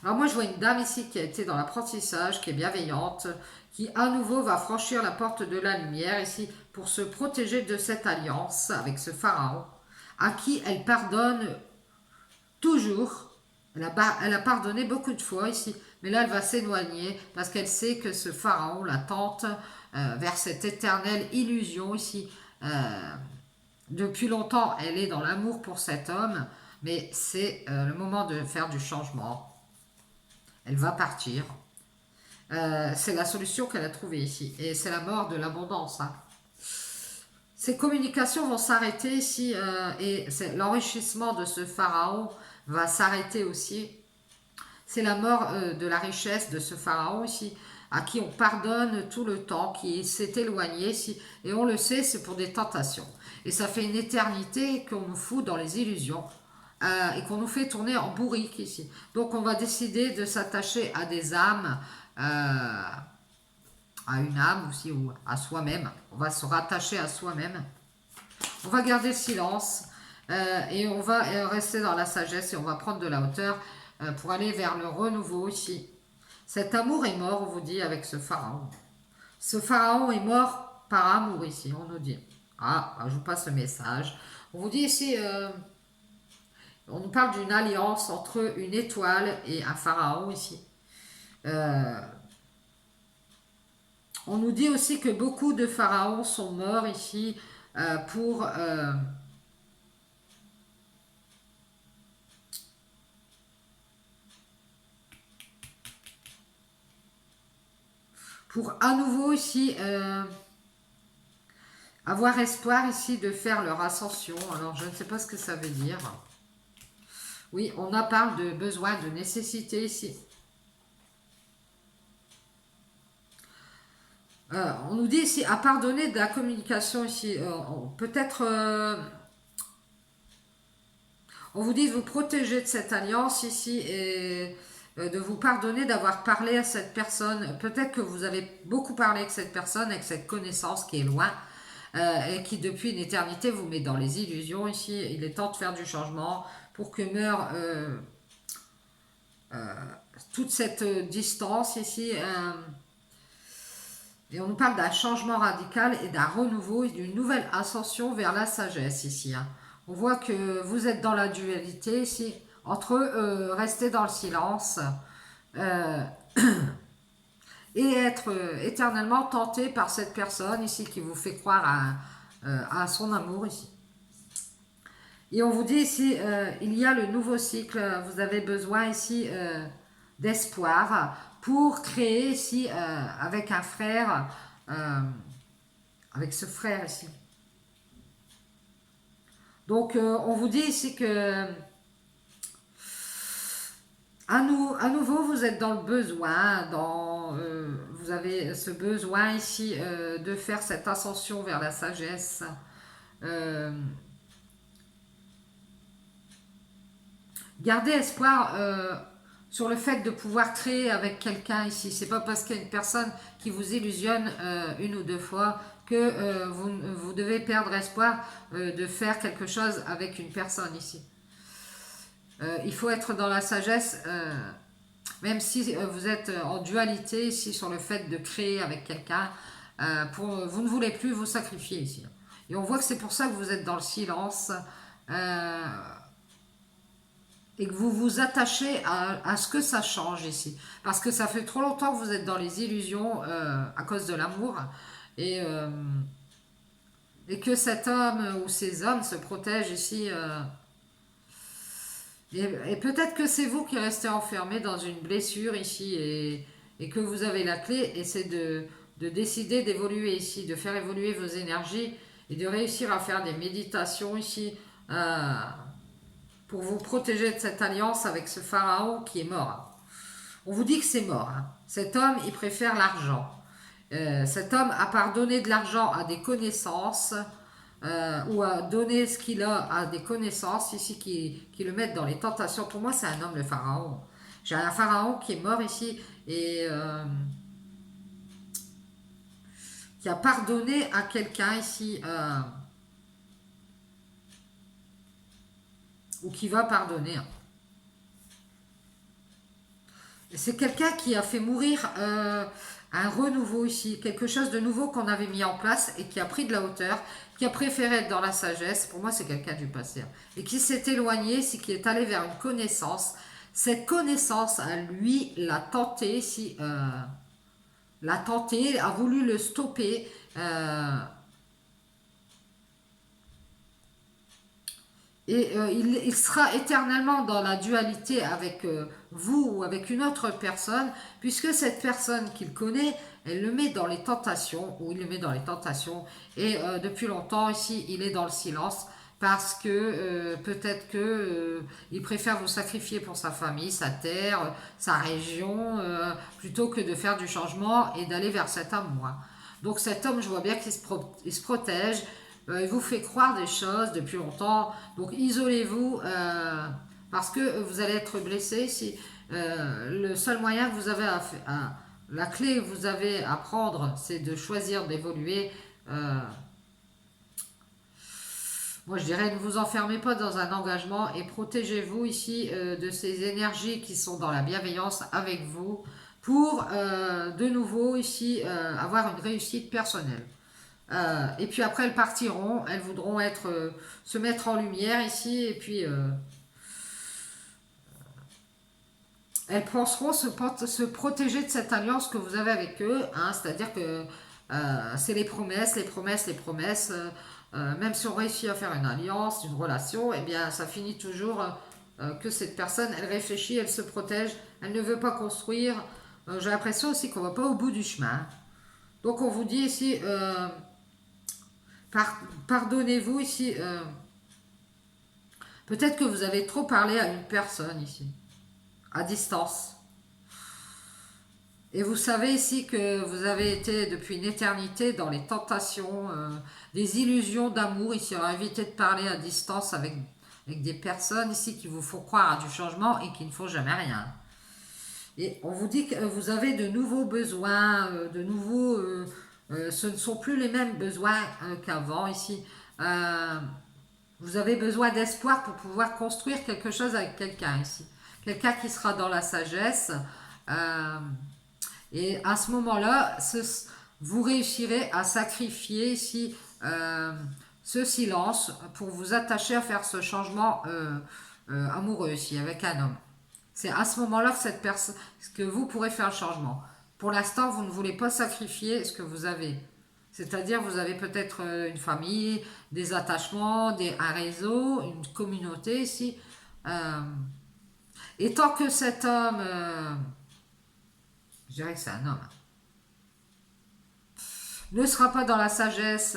Alors moi, je vois une dame ici qui a été dans l'apprentissage, qui est bienveillante, qui à nouveau va franchir la porte de la lumière ici pour se protéger de cette alliance avec ce pharaon, à qui elle pardonne toujours. Elle a pardonné beaucoup de fois ici, mais là elle va s'éloigner parce qu'elle sait que ce pharaon la tente vers cette éternelle illusion ici. Depuis longtemps, elle est dans l'amour pour cet homme, mais c'est le moment de faire du changement. Elle va partir. C'est la solution qu'elle a trouvée ici. Et c'est la mort de l'abondance. Hein. Ces communications vont s'arrêter ici et l'enrichissement de ce pharaon va s'arrêter aussi. C'est la mort de la richesse de ce pharaon ici, à qui on pardonne tout le temps, qui s'est éloigné ici. Et on le sait, c'est pour des tentations. Et ça fait une éternité qu'on nous fout dans les illusions et qu'on nous fait tourner en bourrique ici. Donc on va décider de s'attacher à des âmes, à une âme aussi, ou à soi-même. On va se rattacher à soi-même. On va garder le silence et on va rester dans la sagesse et on va prendre de la hauteur pour aller vers le renouveau ici. Cet amour est mort, on vous dit, avec ce pharaon. Ce pharaon est mort par amour ici, on nous dit. Ah, je vous passe le message. On vous dit ici, on nous parle d'une alliance entre une étoile et un pharaon ici. On nous dit aussi que beaucoup de pharaons sont morts ici pour à nouveau ici avoir espoir ici de faire leur ascension. Alors je ne sais pas ce que ça veut dire. Oui, on a parle de besoin, de nécessité ici. On nous dit ici à pardonner de la communication ici. Peut-être on vous dit de vous protéger de cette alliance ici et de vous pardonner d'avoir parlé à cette personne. Peut-être que vous avez beaucoup parlé avec cette personne, avec cette connaissance qui est loin et qui depuis une éternité vous met dans les illusions ici. Il est temps de faire du changement pour que meure toute cette distance ici. Et on nous parle d'un changement radical et d'un renouveau et d'une nouvelle ascension vers la sagesse ici. Hein. On voit que vous êtes dans la dualité ici, entre rester dans le silence euh, et être éternellement tenté par cette personne ici qui vous fait croire à son amour ici. Et on vous dit ici, il y a le nouveau cycle, vous avez besoin ici d'espoir pour créer ici avec un frère, avec ce frère ici. Donc on vous dit ici que à nouveau vous êtes dans le besoin, vous avez ce besoin ici de faire cette ascension vers la sagesse. Gardez espoir sur le fait de pouvoir créer avec quelqu'un ici. C'est pas parce qu'il y a une personne qui vous illusionne une ou deux fois que vous devez perdre espoir de faire quelque chose avec une personne ici. Il faut être dans la sagesse, même si vous êtes en dualité ici sur le fait de créer avec quelqu'un, vous ne voulez plus vous sacrifier ici. Et on voit que c'est pour ça que vous êtes dans le silence. Et que vous vous attachez à ce que ça change ici. Parce que ça fait trop longtemps que vous êtes dans les illusions à cause de l'amour. Et que cet homme ou ces hommes se protègent ici. Et peut-être que c'est vous qui restez enfermé dans une blessure ici et que vous avez la clé. Et c'est de décider d'évoluer ici, de faire évoluer vos énergies et de réussir à faire des méditations ici. Pour vous protéger de cette alliance avec ce pharaon qui est mort. On vous dit que c'est mort. Hein. Cet homme, il préfère l'argent. Cet homme a pardonné de l'argent à des connaissances ou a donné ce qu'il a à des connaissances ici qui le mettent dans les tentations. Pour moi, c'est un homme, le pharaon. J'ai un pharaon qui est mort ici et qui a pardonné à quelqu'un ici ou qui va pardonner. C'est quelqu'un qui a fait mourir un renouveau ici, quelque chose de nouveau qu'on avait mis en place et qui a pris de la hauteur, qui a préféré être dans la sagesse. Pour moi, c'est quelqu'un du passé. Et qui s'est éloigné, c'est qui est allé vers une connaissance. Cette connaissance, à lui, l'a tenté, l'a tenté, a voulu le stopper. Et il sera éternellement dans la dualité avec vous ou avec une autre personne, puisque cette personne qu'il connaît, elle le met dans les tentations, ou il le met dans les tentations, et depuis longtemps ici, il est dans le silence, parce que peut-être que il préfère vous sacrifier pour sa famille, sa terre, sa région, plutôt que de faire du changement et d'aller vers cet amour. Donc cet homme, je vois bien il se protège, il vous fait croire des choses depuis longtemps. Donc isolez-vous parce que vous allez être blessé. Si le seul moyen que vous avez la clé que vous avez à prendre, c'est de choisir d'évoluer. Moi, je dirais, ne vous enfermez pas dans un engagement et protégez-vous ici de ces énergies qui sont dans la bienveillance avec vous pour de nouveau ici avoir une réussite personnelle. Et puis après, elles partiront, elles voudront se mettre en lumière ici, et puis elles penseront se protéger de cette alliance que vous avez avec eux, hein, c'est-à-dire que c'est les promesses, les promesses, les promesses. Même si on réussit à faire une alliance, une relation, eh bien, ça finit toujours que cette personne, elle réfléchit, elle se protège, elle ne veut pas construire. J'ai l'impression aussi qu'on ne va pas au bout du chemin. Donc on vous dit ici, pardonnez-vous ici. Peut-être que vous avez trop parlé à une personne ici, à distance. Et vous savez ici que vous avez été depuis une éternité dans les tentations, des illusions d'amour ici. Alors évitez de parler à distance avec des personnes ici qui vous font croire à du changement et qui ne font jamais rien. Et on vous dit que vous avez de nouveaux besoins, ce ne sont plus les mêmes besoins qu'avant ici. Vous avez besoin d'espoir pour pouvoir construire quelque chose avec quelqu'un ici. Quelqu'un qui sera dans la sagesse. Et à ce moment-là, vous réussirez à sacrifier ici ce silence pour vous attacher à faire ce changement amoureux ici avec un homme. C'est à ce moment-là que vous pourrez faire le changement. Pour l'instant, vous ne voulez pas sacrifier ce que vous avez. C'est-à-dire, vous avez peut-être une famille, des attachements, un réseau, une communauté ici. Et tant que cet homme, je dirais que c'est un homme, ne sera pas dans la sagesse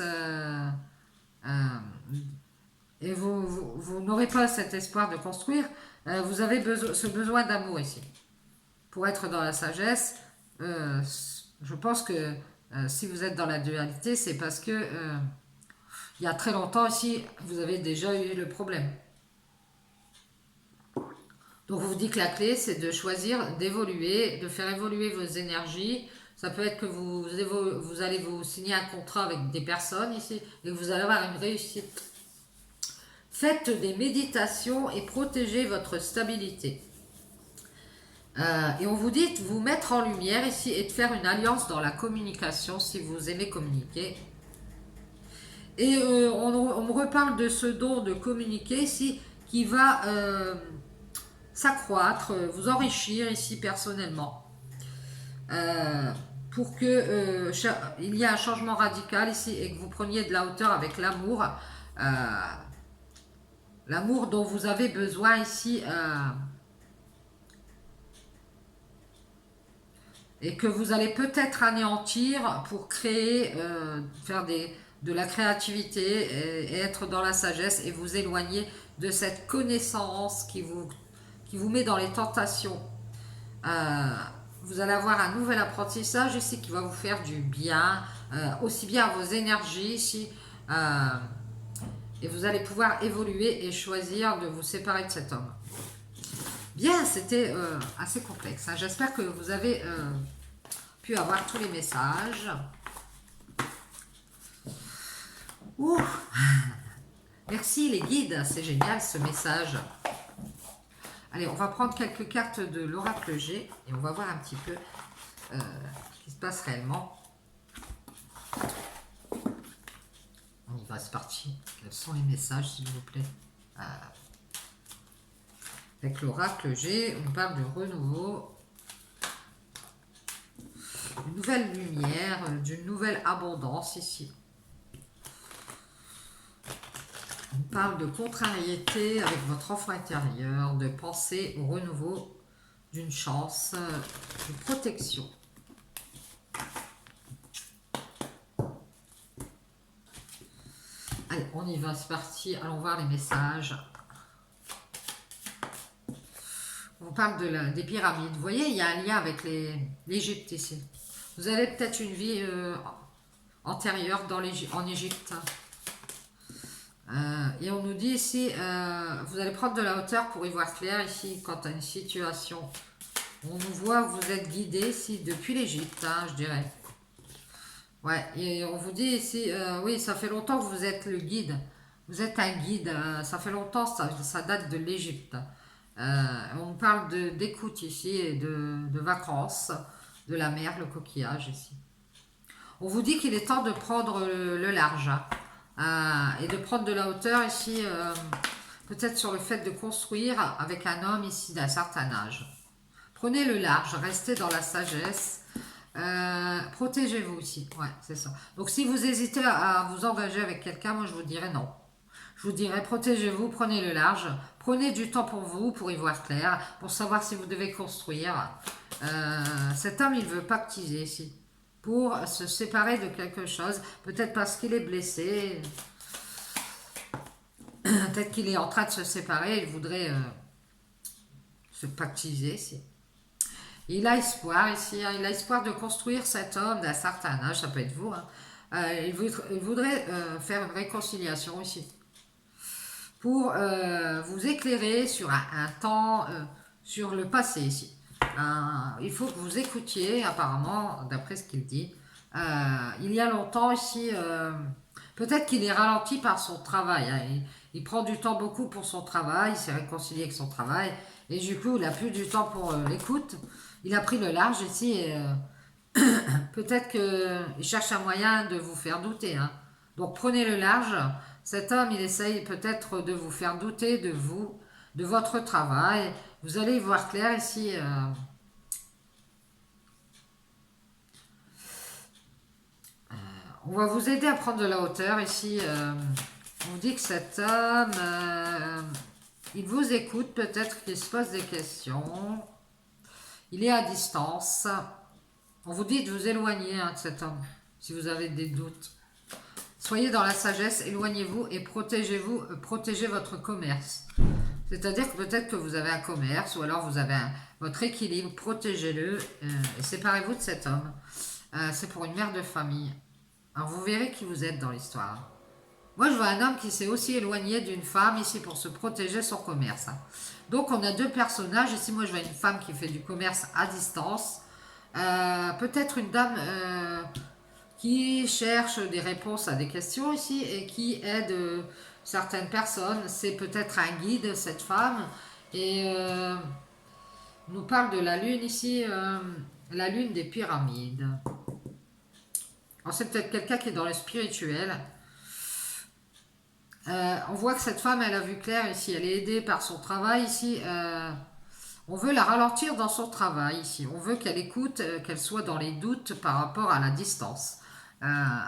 et vous n'aurez pas cet espoir de construire, vous avez ce besoin d'amour ici. Pour être dans la sagesse, je pense que si vous êtes dans la dualité, c'est parce que il y a très longtemps ici, vous avez déjà eu le problème. Donc, on vous dit que la clé, c'est de choisir d'évoluer, de faire évoluer vos énergies. Ça peut être que vous allez vous signer un contrat avec des personnes ici et que vous allez avoir une réussite. Faites des méditations et protégez votre stabilité. Et on vous dit de vous mettre en lumière ici et de faire une alliance dans la communication si vous aimez communiquer. Et on me reparle de ce don de communiquer ici qui va s'accroître, vous enrichir ici personnellement. Pour que il y ait un changement radical ici et que vous preniez de la hauteur avec l'amour. L'amour dont vous avez besoin ici. Et que vous allez peut-être anéantir pour créer, faire de la créativité et être dans la sagesse et vous éloigner de cette connaissance qui vous met dans les tentations. Vous allez avoir un nouvel apprentissage ici qui va vous faire du bien, aussi bien à vos énergies ici, et vous allez pouvoir évoluer et choisir de vous séparer de cet homme. Bien, c'était assez complexe. Hein. J'espère que vous avez pu avoir tous les messages. Ouh. Merci les guides, c'est génial ce message. Allez, on va prendre quelques cartes de l'oracle G et on va voir un petit peu ce qui se passe réellement. On y va, c'est parti. Quels sont les messages, s'il vous plaît? Avec l'oracle G, on parle de renouveau, une nouvelle lumière, d'une nouvelle abondance ici. On parle de contrariété avec votre enfant intérieur, de penser au renouveau d'une chance, de protection. Allez, on y va, c'est parti. Allons voir les messages. On parle des pyramides. Vous voyez, il y a un lien avec l'Égypte ici. Vous avez peut-être une vie antérieure en Égypte. Et on nous dit ici, vous allez prendre de la hauteur pour y voir clair ici quant à une situation. On nous voit, vous êtes guidé ici depuis l'Égypte, hein, je dirais. Ouais, et on vous dit ici, oui, ça fait longtemps que vous êtes le guide. Vous êtes un guide, ça fait longtemps, ça date de l'Égypte. On parle d'écoute ici et de vacances, de la mer, le coquillage ici. On vous dit qu'il est temps de prendre le large et de prendre de la hauteur ici, peut-être sur le fait de construire avec un homme ici d'un certain âge. Prenez le large, restez dans la sagesse. Protégez-vous ici, ouais, c'est ça. Donc si vous hésitez à vous engager avec quelqu'un, moi je vous dirais non. Je vous dirais protégez-vous, prenez le large, prenez du temps pour vous, pour y voir clair, pour savoir si vous devez construire. Cet homme, il veut pactiser ici, pour se séparer de quelque chose, peut-être parce qu'il est blessé, peut-être qu'il est en train de se séparer, il voudrait se pactiser ici. Il a espoir ici, hein, il a espoir de construire cet homme d'un certain âge, ça peut être vous. Hein. Il voudrait faire une réconciliation ici. Pour vous éclairer sur un temps, sur le passé ici. Il faut que vous écoutiez, apparemment, d'après ce qu'il dit. Il y a longtemps ici, peut-être qu'il est ralenti par son travail. Hein. Il prend du temps beaucoup pour son travail, il s'est réconcilié avec son travail. Et du coup, il n'a plus du temps pour l'écoute. Il a pris le large ici et peut-être qu'il cherche un moyen de vous faire douter. Hein. Donc prenez le large. Cet homme, il essaye peut-être de vous faire douter de vous, de votre travail. Vous allez y voir clair ici. On va vous aider à prendre de la hauteur ici. On vous dit que cet homme, il vous écoute, peut-être qu'il se pose des questions. Il est à distance. On vous dit de vous éloigner de cet homme, si vous avez des doutes. Soyez dans la sagesse, éloignez-vous et protégez-vous, protégez votre commerce. C'est-à-dire que peut-être que vous avez un commerce ou alors vous avez votre équilibre, protégez-le et séparez-vous de cet homme. C'est pour une mère de famille. Alors vous verrez qui vous êtes dans l'histoire. Moi je vois un homme qui s'est aussi éloigné d'une femme ici pour se protéger son commerce. Donc on a deux personnages. Ici moi je vois une femme qui fait du commerce à distance. Peut-être une dame qui cherche des réponses à des questions ici et qui aide certaines personnes. C'est peut-être un guide cette femme. Et on nous parle de la lune ici, la lune des pyramides. Alors c'est peut-être quelqu'un qui est dans le spirituel. On voit que cette femme, elle a vu clair ici, elle est aidée par son travail ici. On veut la ralentir dans son travail ici. On veut qu'elle écoute, qu'elle soit dans les doutes par rapport à la distance.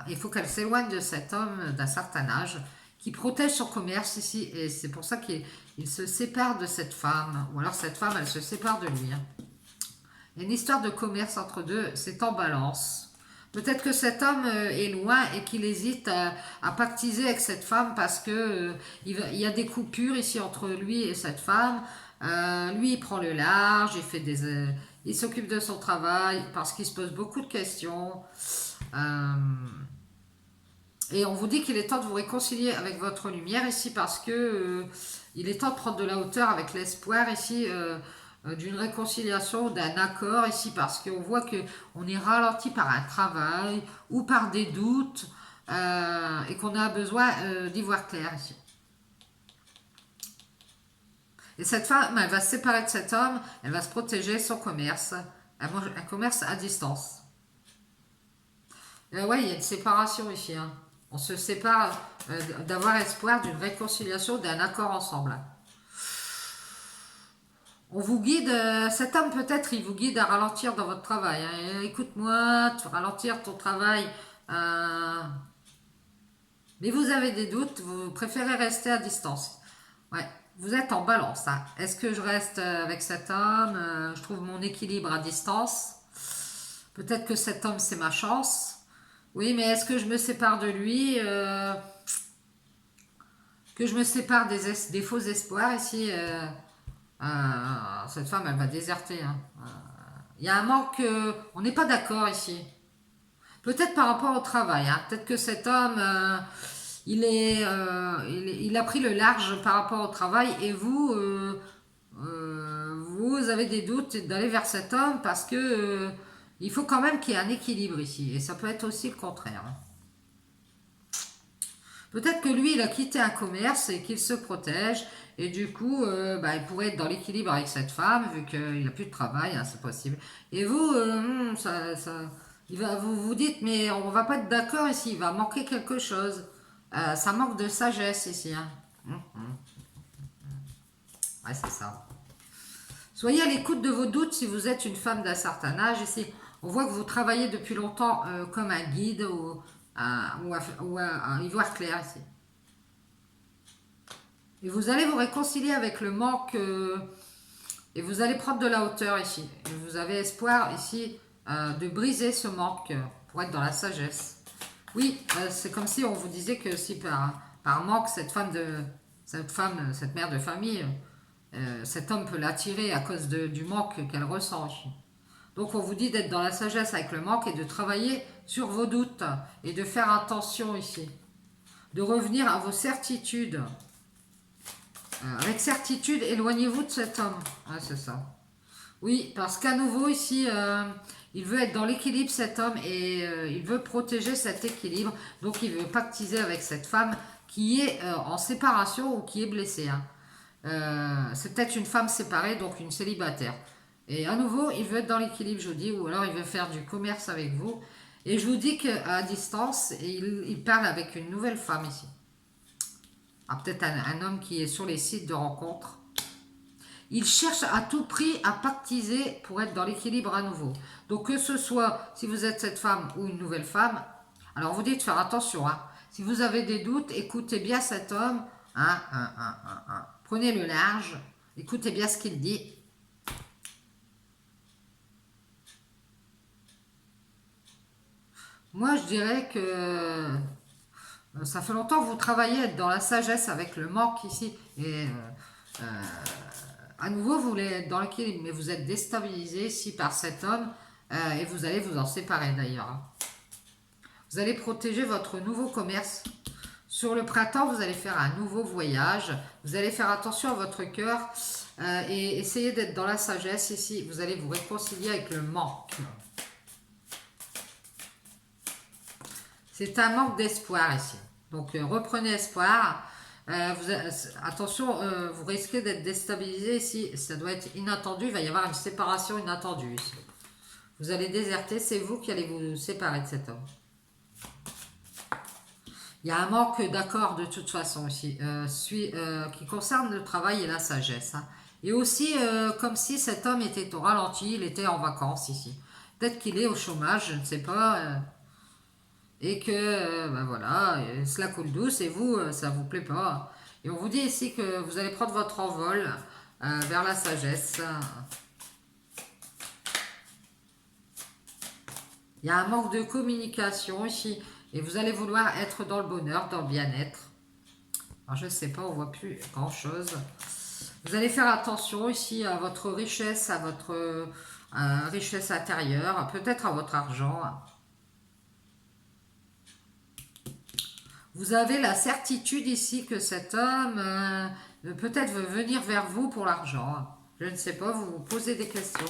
Il faut qu'elle s'éloigne de cet homme d'un certain âge qui protège son commerce ici. Et c'est pour ça qu'il se sépare de cette femme. Ou alors cette femme, elle se sépare de lui. Hein. Il y a une histoire de commerce entre deux, c'est en balance. Peut-être que cet homme est loin et qu'il hésite à pactiser avec cette femme parce que il y a des coupures ici entre lui et cette femme. Lui, il prend le large, il s'occupe de son travail parce qu'il se pose beaucoup de questions. Et on vous dit qu'il est temps de vous réconcilier avec votre lumière ici parce que il est temps de prendre de la hauteur avec l'espoir ici. D'une réconciliation, d'un accord ici, parce qu'on voit qu'on est ralenti par un travail ou par des doutes et qu'on a besoin d'y voir clair ici. Et cette femme, elle va se séparer de cet homme, elle va se protéger son commerce, un commerce à distance. Ouais, il y a une séparation ici. Hein. On se sépare d'avoir espoir d'une réconciliation, d'un accord ensemble. On vous guide, cet homme peut-être, il vous guide à ralentir dans votre travail. Hein. Écoute-moi, tu ralentir ton travail. Mais vous avez des doutes, vous préférez rester à distance. Ouais, vous êtes en balance. Hein. Est-ce que je reste avec cet homme? Je trouve mon équilibre à distance. Peut-être que cet homme, c'est ma chance. Oui, mais est-ce que je me sépare de lui? Que je me sépare des faux espoirs ici? Cette femme, elle va déserter. Hein. Il y a un manque. On n'est pas d'accord ici. Peut-être par rapport au travail. Hein. Peut-être que cet homme, il a pris le large par rapport au travail et vous, vous avez des doutes d'aller vers cet homme parce que il faut quand même qu'il y ait un équilibre ici. Et ça peut être aussi le contraire. Hein. Peut-être que lui, il a quitté un commerce et qu'il se protège. Et du coup, il pourrait être dans l'équilibre avec cette femme, vu qu'il n'a plus de travail, hein, c'est possible. Et vous, vous vous dites, mais on va pas être d'accord ici, il va manquer quelque chose. Ça manque de sagesse ici. Hein. Ouais, c'est ça. Soyez à l'écoute de vos doutes si vous êtes une femme d'un certain âge. Ici, on voit que vous travaillez depuis longtemps comme un guide ou un ivoire clair ici. Et vous allez vous réconcilier avec le manque et vous allez prendre de la hauteur ici. Et vous avez espoir ici de briser ce manque pour être dans la sagesse. Oui, c'est comme si on vous disait que si par manque, cette mère de famille, cet homme peut l'attirer à cause du manque qu'elle ressent. Donc on vous dit d'être dans la sagesse avec le manque et de travailler sur vos doutes et de faire attention ici. De revenir à vos certitudes. Avec certitude, éloignez-vous de cet homme. Ouais, c'est ça. Oui, parce qu'à nouveau ici, il veut être dans l'équilibre cet homme et il veut protéger cet équilibre. Donc il veut pactiser avec cette femme qui est en séparation ou qui est blessée. Hein. C'est peut-être une femme séparée, donc une célibataire. Et à nouveau, il veut être dans l'équilibre, je vous dis, ou alors il veut faire du commerce avec vous. Et je vous dis qu'à distance, il parle avec une nouvelle femme ici. Ah, peut-être un homme qui est sur les sites de rencontres. Il cherche à tout prix à pactiser pour être dans l'équilibre à nouveau. Donc que ce soit si vous êtes cette femme ou une nouvelle femme, alors vous dites de faire attention. Hein. Si vous avez des doutes, écoutez bien cet homme. Prenez le large, écoutez bien ce qu'il dit. Moi, je dirais que ça fait longtemps que vous travaillez dans la sagesse avec le manque ici. Et à nouveau, vous voulez être dans l'équilibre, mais vous êtes déstabilisé ici par cet homme et vous allez vous en séparer d'ailleurs. Hein. Vous allez protéger votre nouveau commerce. Sur le printemps, vous allez faire un nouveau voyage. Vous allez faire attention à votre cœur et essayer d'être dans la sagesse ici. Vous allez vous réconcilier avec le manque. C'est un manque d'espoir ici. Donc reprenez espoir. Attention, vous risquez d'être déstabilisé ici. Ça doit être inattendu. Il va y avoir une séparation inattendue ici. Vous allez déserter. C'est vous qui allez vous séparer de cet homme. Il y a un manque d'accord de toute façon ici. Qui concerne le travail et la sagesse. Hein. Et aussi, comme si cet homme était au ralenti. Il était en vacances ici. Peut-être qu'il est au chômage. Je ne sais pas. Et que voilà, cela coule douce et vous, ça vous plaît pas. Et on vous dit ici que vous allez prendre votre envol vers la sagesse. Il y a un manque de communication ici et vous allez vouloir être dans le bonheur, dans le bien-être. Alors je ne sais pas, on voit plus grand chose. Vous allez faire attention ici à votre richesse, à votre richesse intérieure, peut-être à votre argent. Vous avez la certitude ici que cet homme peut-être veut venir vers vous pour l'argent. Je ne sais pas, vous vous posez des questions.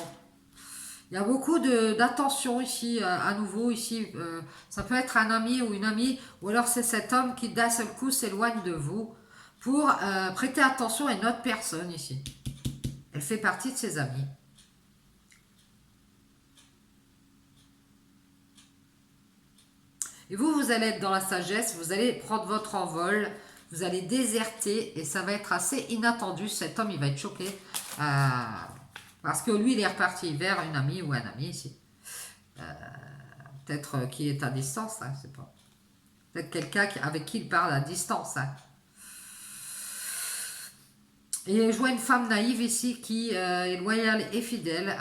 Il y a beaucoup d'attention ici, à nouveau ici. Ça peut être un ami ou une amie, ou alors c'est cet homme qui d'un seul coup s'éloigne de vous pour prêter attention à une autre personne ici. Elle fait partie de ses amis. Et vous, vous allez être dans la sagesse, vous allez prendre votre envol, vous allez déserter et ça va être assez inattendu. Cet homme, il va être choqué parce que lui, il est reparti vers une amie ou un ami ici. Peut-être qui est à distance, hein, je ne sais pas. Peut-être quelqu'un avec qui il parle à distance. Hein. Et je vois une femme naïve ici qui est loyale et fidèle,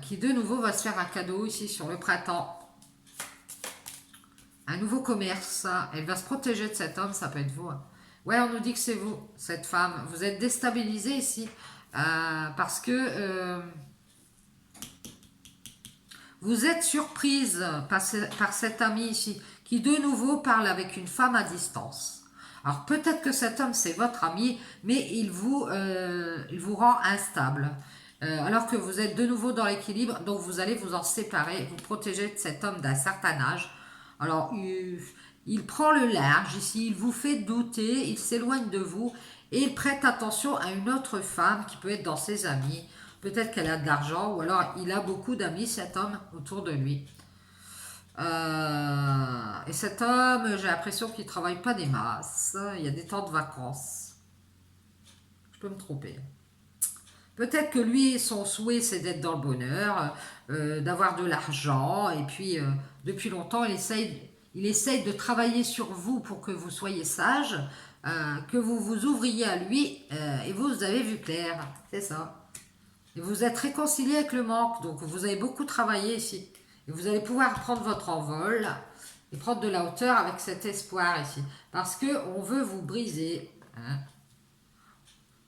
qui de nouveau va se faire un cadeau ici sur le printemps. Un nouveau commerce. Elle va se protéger de cet homme, ça peut être vous. Hein. Ouais, on nous dit que c'est vous, cette femme. Vous êtes déstabilisé ici parce que vous êtes surprise par cet ami ici qui de nouveau parle avec une femme à distance. Alors peut-être que cet homme c'est votre ami, mais il vous rend instable. Alors que vous êtes de nouveau dans l'équilibre, donc vous allez vous en séparer, vous protéger de cet homme d'un certain âge. Alors il prend le large ici, il vous fait douter, il s'éloigne de vous et il prête attention à une autre femme qui peut être dans ses amis. Peut-être qu'elle a de l'argent ou alors il a beaucoup d'amis cet homme autour de lui. Et cet homme, j'ai l'impression qu'il ne travaille pas des masses. Il y a des temps de vacances. Je peux me tromper. Peut-être que lui, son souhait, c'est d'être dans le bonheur, d'avoir de l'argent. Et puis, depuis longtemps, il essaye de travailler sur vous pour que vous soyez sage, que vous vous ouvriez à lui. Et vous avez vu clair. C'est ça. Et vous êtes réconcilié avec le manque. Donc, vous avez beaucoup travaillé ici. Et vous allez pouvoir prendre votre envol et prendre de la hauteur avec cet espoir ici. Parce qu'on veut vous briser. Hein.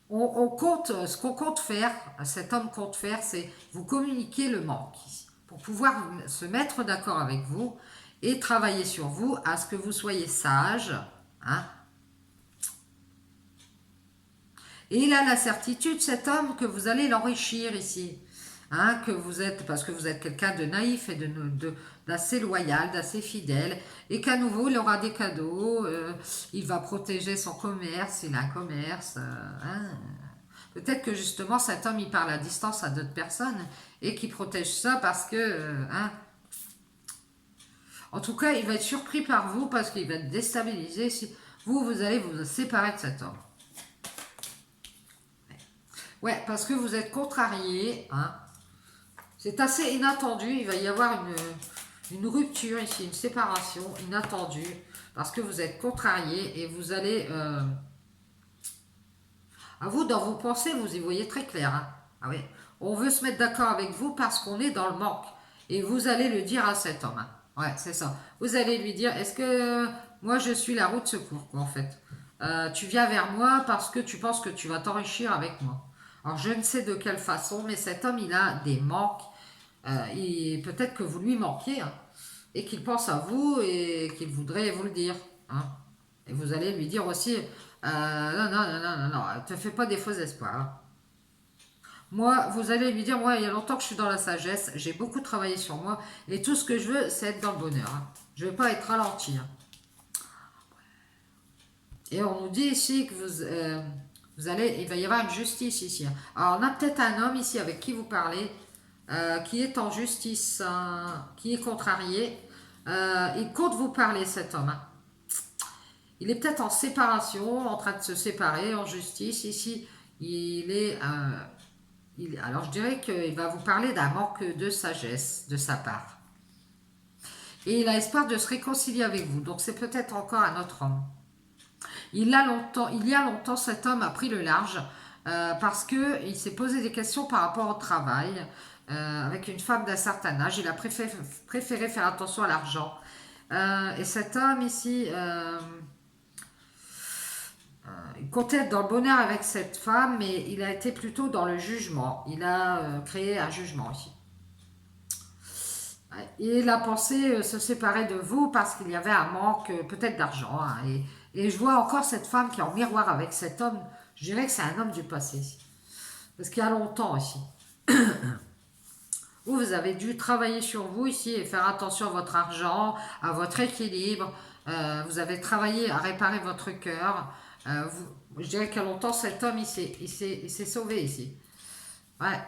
Ce qu'on compte faire, cet homme compte faire, c'est vous communiquer le manque ici. Pour pouvoir se mettre d'accord avec vous et travailler sur vous à ce que vous soyez sage. Hein. Et il a la certitude, cet homme, que vous allez l'enrichir ici. Hein, que vous êtes, parce que vous êtes quelqu'un de naïf et d'assez loyal, d'assez fidèle, et qu'à nouveau il aura des cadeaux, il va protéger son commerce, il a un commerce. Hein. Peut-être que justement cet homme il parle à distance à d'autres personnes et qui protège ça parce que. Hein. En tout cas, il va être surpris par vous parce qu'il va être déstabilisé. Si vous allez vous séparer de cet homme. Ouais, parce que vous êtes contrarié. Hein. C'est assez inattendu, il va y avoir une rupture ici, une séparation inattendue, parce que vous êtes contrarié et vous allez... à vous, dans vos pensées, vous y voyez très clair. Hein. Ah oui. On veut se mettre d'accord avec vous parce qu'on est dans le manque. Et vous allez le dire à cet homme. Hein. Ouais, c'est ça. Vous allez lui dire, est-ce que moi je suis la roue de secours, quoi, en fait. Tu viens vers moi parce que tu penses que tu vas t'enrichir avec moi. Alors je ne sais de quelle façon, mais cet homme, il a des manques. Peut-être que vous lui manquez hein, et qu'il pense à vous et qu'il voudrait vous le dire. Hein. Et vous allez lui dire aussi, non, te fais pas des faux espoirs. Hein. Moi, vous allez lui dire, moi, il y a longtemps que je suis dans la sagesse, j'ai beaucoup travaillé sur moi et tout ce que je veux, c'est être dans le bonheur. Hein. Je ne veux pas être ralenti. Hein. Et on nous dit ici que il va y avoir une justice ici. Hein. Alors, on a peut-être un homme ici avec qui vous parlez, qui est en justice, qui est contrarié. Il compte vous parler, cet homme. Hein. Il est peut-être en séparation, en train de se séparer, en justice. Ici, alors, je dirais qu'il va vous parler d'un manque de sagesse de sa part. Et il a espoir de se réconcilier avec vous. Donc, c'est peut-être encore un autre homme. Il y a longtemps, cet homme a pris le large parce qu'il s'est posé des questions par rapport au travail. Avec une femme d'un certain âge, il a préféré faire attention à l'argent. Et cet homme ici, il comptait être dans le bonheur avec cette femme, mais il a été plutôt dans le jugement. Il a créé un jugement ici. Et il a pensé se séparer de vous parce qu'il y avait un manque peut-être d'argent. Hein, et je vois encore cette femme qui est en miroir avec cet homme. Je dirais que c'est un homme du passé. Parce qu'il y a longtemps ici. Vous avez dû travailler sur vous ici et faire attention à votre argent, à votre équilibre. Vous avez travaillé à réparer votre cœur. Je dirais qu'il y a longtemps, cet homme, il s'est sauvé ici. Ouais.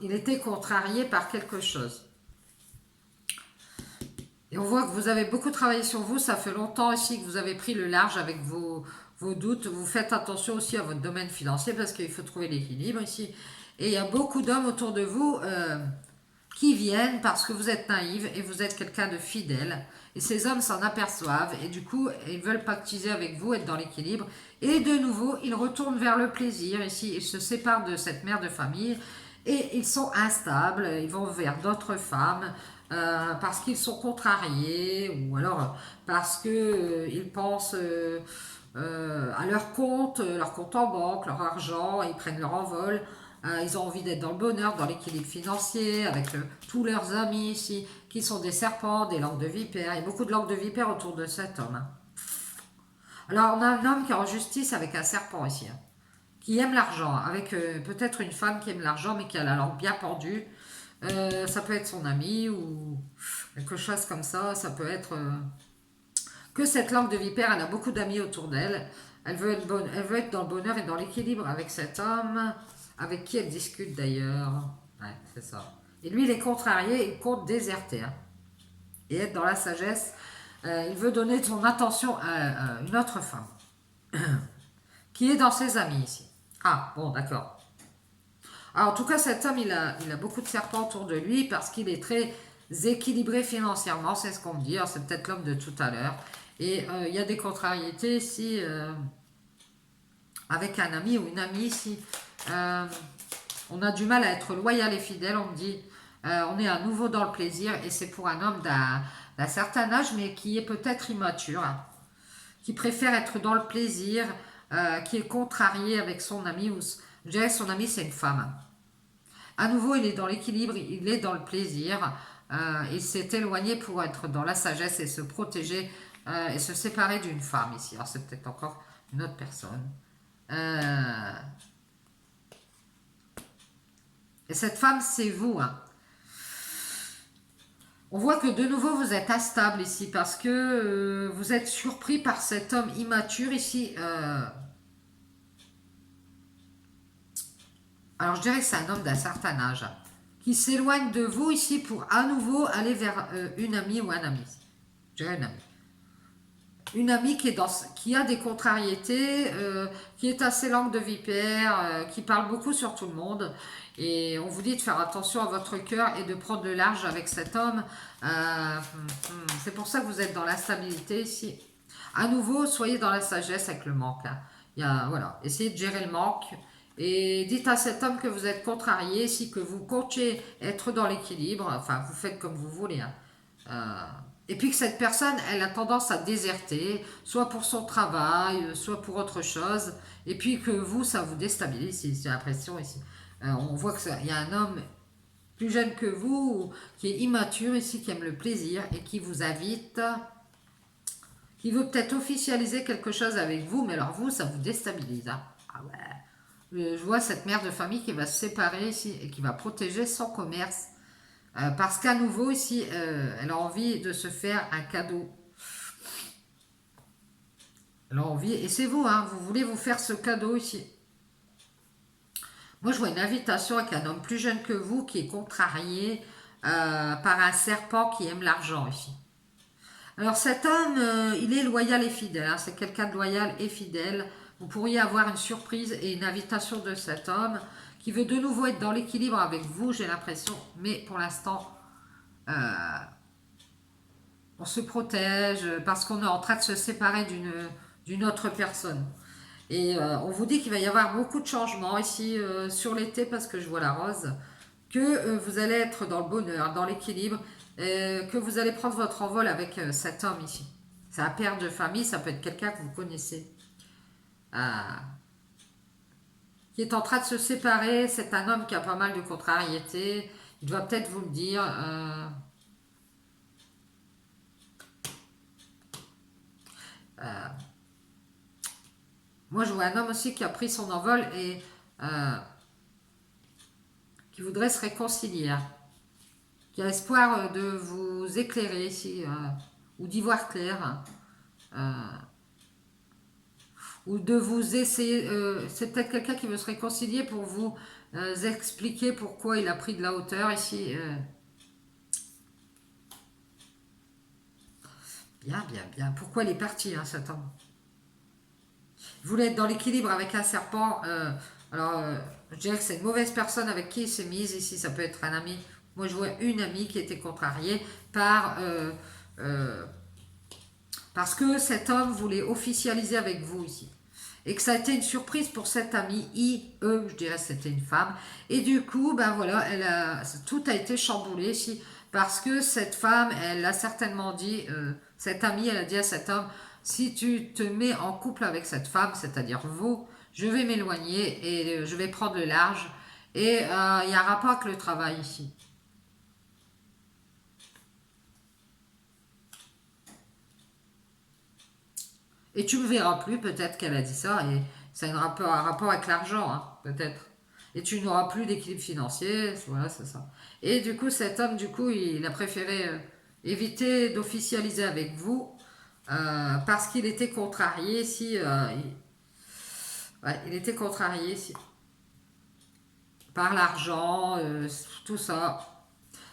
Il était contrarié par quelque chose. Et on voit que vous avez beaucoup travaillé sur vous. Ça fait longtemps ici que vous avez pris le large avec vos doutes. Vous faites attention aussi à votre domaine financier parce qu'il faut trouver l'équilibre ici. Et il y a beaucoup d'hommes autour de vous qui viennent parce que vous êtes naïve et vous êtes quelqu'un de fidèle. Et ces hommes s'en aperçoivent et du coup, ils veulent pactiser avec vous, être dans l'équilibre. Et de nouveau, ils retournent vers le plaisir. Ici, ils se séparent de cette mère de famille et ils sont instables. Ils vont vers d'autres femmes parce qu'ils sont contrariés ou alors parce que ils pensent à leur compte en banque, leur argent, ils prennent leur envol. Ils ont envie d'être dans le bonheur, dans l'équilibre financier, avec tous leurs amis ici, qui sont des serpents, des langues de vipère. Il y a beaucoup de langues de vipère autour de cet homme. Alors, on a un homme qui est en justice avec un serpent ici, qui aime l'argent, avec peut-être une femme qui aime l'argent, mais qui a la langue bien pendue. Ça peut être son ami ou quelque chose comme ça. Ça peut être que cette langue de vipère, elle a beaucoup d'amis autour d'elle. Elle veut être dans le bonheur et dans l'équilibre avec cet homme, avec qui elle discute d'ailleurs. Ouais, c'est ça. Et lui, il est contrarié, il compte déserter. Et être dans la sagesse. Il veut donner son attention à une autre femme, qui est dans ses amis ici. Ah, bon, d'accord. Alors, en tout cas, cet homme, il a beaucoup de serpents autour de lui parce qu'il est très équilibré financièrement, c'est ce qu'on me dit. C'est peut-être l'homme de tout à l'heure. Et il y a des contrariétés ici avec un ami ou une amie ici. On a du mal à être loyal et fidèle, on me dit. On est à nouveau dans le plaisir et c'est pour un homme d'un certain âge, mais qui est peut-être immature, qui préfère être dans le plaisir, qui est contrarié avec son ami. Je dirais que son ami, c'est une femme. À nouveau, il est dans l'équilibre, il est dans le plaisir. Il s'est éloigné pour être dans la sagesse et se protéger et se séparer d'une femme ici. Alors, c'est peut-être encore une autre personne. Et cette femme, c'est vous. On voit que de nouveau, vous êtes instable ici parce que vous êtes surpris par cet homme immature ici. Alors, je dirais que c'est un homme d'un certain âge qui s'éloigne de vous ici pour à nouveau aller vers une amie ou un ami. Je dirais une amie. Une amie qui a des contrariétés, qui est assez langue de vipère, qui parle beaucoup sur tout le monde. Et on vous dit de faire attention à votre cœur et de prendre le large avec cet homme. C'est pour ça que vous êtes dans l'instabilité ici. À nouveau, soyez dans la sagesse avec le manque. Voilà, essayez de gérer le manque. Et dites à cet homme que vous êtes contrarié, si que vous comptez être dans l'équilibre. Enfin, vous faites comme vous voulez. Et puis que cette personne, elle a tendance à déserter, soit pour son travail, soit pour autre chose. Et puis que vous, ça vous déstabilise, j'ai l'impression ici. On voit qu'il y a un homme plus jeune que vous, qui est immature ici, qui aime le plaisir et qui vous invite, qui veut peut-être officialiser quelque chose avec vous, mais alors vous, ça vous déstabilise. Ah ouais. Je vois cette mère de famille qui va se séparer ici et qui va protéger son commerce. Parce qu'à nouveau, ici, elle a envie de se faire un cadeau. Elle a envie, et c'est vous, vous voulez vous faire ce cadeau ici. Moi, je vois une invitation avec un homme plus jeune que vous qui est contrarié par un serpent qui aime l'argent ici. Alors cet homme, il est loyal et fidèle. C'est quelqu'un de loyal et fidèle. Vous pourriez avoir une surprise et une invitation de cet homme qui veut de nouveau être dans l'équilibre avec vous, j'ai l'impression. Mais pour l'instant, on se protège parce qu'on est en train de se séparer d'une autre personne. Et on vous dit qu'il va y avoir beaucoup de changements ici sur l'été parce que je vois la rose. Que vous allez être dans le bonheur, dans l'équilibre, que vous allez prendre votre envol avec cet homme ici. C'est un père de famille, ça peut être quelqu'un que vous connaissez. Qui est en train de se séparer, c'est un homme qui a pas mal de contrariétés. Il doit peut-être vous le dire. Moi, je vois un homme aussi qui a pris son envol et qui voudrait se réconcilier, qui a espoir de vous éclairer ici, ou d'y voir clair, ou de vous essayer. C'est peut-être quelqu'un qui veut se réconcilier pour vous expliquer pourquoi il a pris de la hauteur ici. Bien, bien, bien. Pourquoi il est parti, cet homme? Il voulait être dans l'équilibre avec un serpent. Je dirais que c'est une mauvaise personne avec qui il s'est mise ici. Ça peut être un ami. Moi, je vois une amie qui était contrariée par Parce que cet homme voulait officialiser avec vous ici. Et que ça a été une surprise pour cette amie, je dirais c'était une femme. Et du coup, ben voilà, tout a été chamboulé ici. Parce que cette femme, elle a certainement dit, cette amie, elle a dit à cet homme, si tu te mets en couple avec cette femme, c'est-à-dire vous, je vais m'éloigner et je vais prendre le large. Et il y a un rapport avec le travail ici. Et tu me verras plus, peut-être qu'elle a dit ça, et ça a un rapport avec l'argent, hein, peut-être. Et tu n'auras plus d'équilibre financier, voilà, c'est ça. Et du coup, cet homme, du coup, il a préféré éviter d'officialiser avec vous, parce qu'il était contrarié si... ouais, il était contrarié si, par l'argent, tout ça.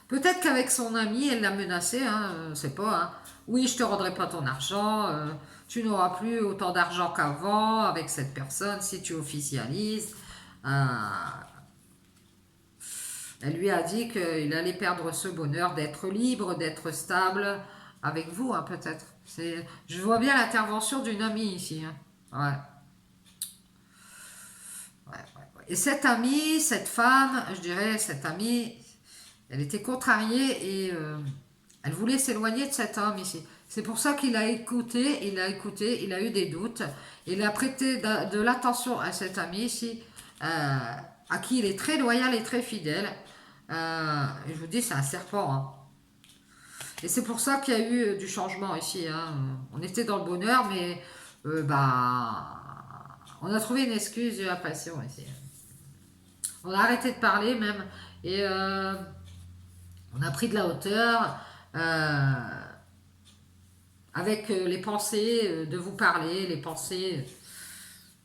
Peut-être qu'avec son ami, elle l'a menacé, hein, c'est pas. Hein. Oui, je te rendrai pas ton argent, tu n'auras plus autant d'argent qu'avant avec cette personne si tu officialises. Euh, elle lui a dit qu'il allait perdre ce bonheur d'être libre, d'être stable avec vous, hein, peut-être. Je vois bien l'intervention d'une amie ici. Hein. Ouais. Ouais. Et cette amie, cette femme, je dirais, cette amie, elle était contrariée et elle voulait s'éloigner de cet homme ici. C'est pour ça qu'il a écouté, il a eu des doutes. Il a prêté de l'attention à cet ami ici, à qui il est très loyal et très fidèle. Et je vous dis, c'est un serpent. Hein. Et c'est pour ça qu'il y a eu du changement ici. Hein. On était dans le bonheur, mais bah, on a trouvé une excuse de la passion ici. On a arrêté de parler même. Et on a pris de la hauteur avec les pensées de vous parler, les pensées.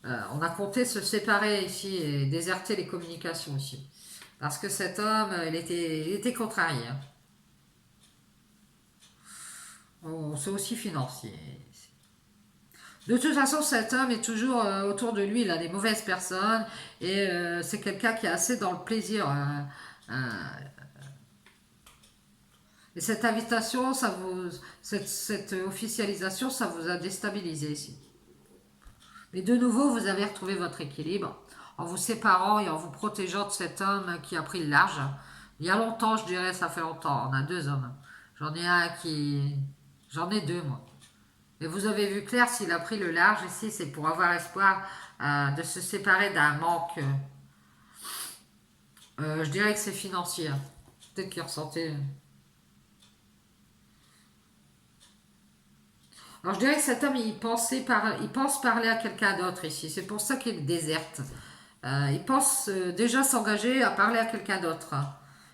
On a compté se séparer ici et déserter les communications ici. Parce que cet homme, il était contrarié. Hein. Oh, c'est aussi financier. De toute façon, cet homme est toujours autour de lui, il a des mauvaises personnes et c'est quelqu'un qui est assez dans le plaisir. Et cette invitation, cette officialisation, ça vous a déstabilisé ici. Mais de nouveau, vous avez retrouvé votre équilibre en vous séparant et en vous protégeant de cet homme qui a pris le large. Il y a longtemps, je dirais, ça fait longtemps. On a deux hommes. J'en ai un qui... J'en ai deux, moi. Et vous avez vu clair, s'il a pris le large ici, c'est pour avoir espoir de se séparer d'un manque. Je dirais que c'est financier. Hein. Peut-être qu'il ressentait... Alors je dirais que cet homme, il pense parler à quelqu'un d'autre ici. C'est pour ça qu'il déserte. Il pense déjà s'engager à parler à quelqu'un d'autre.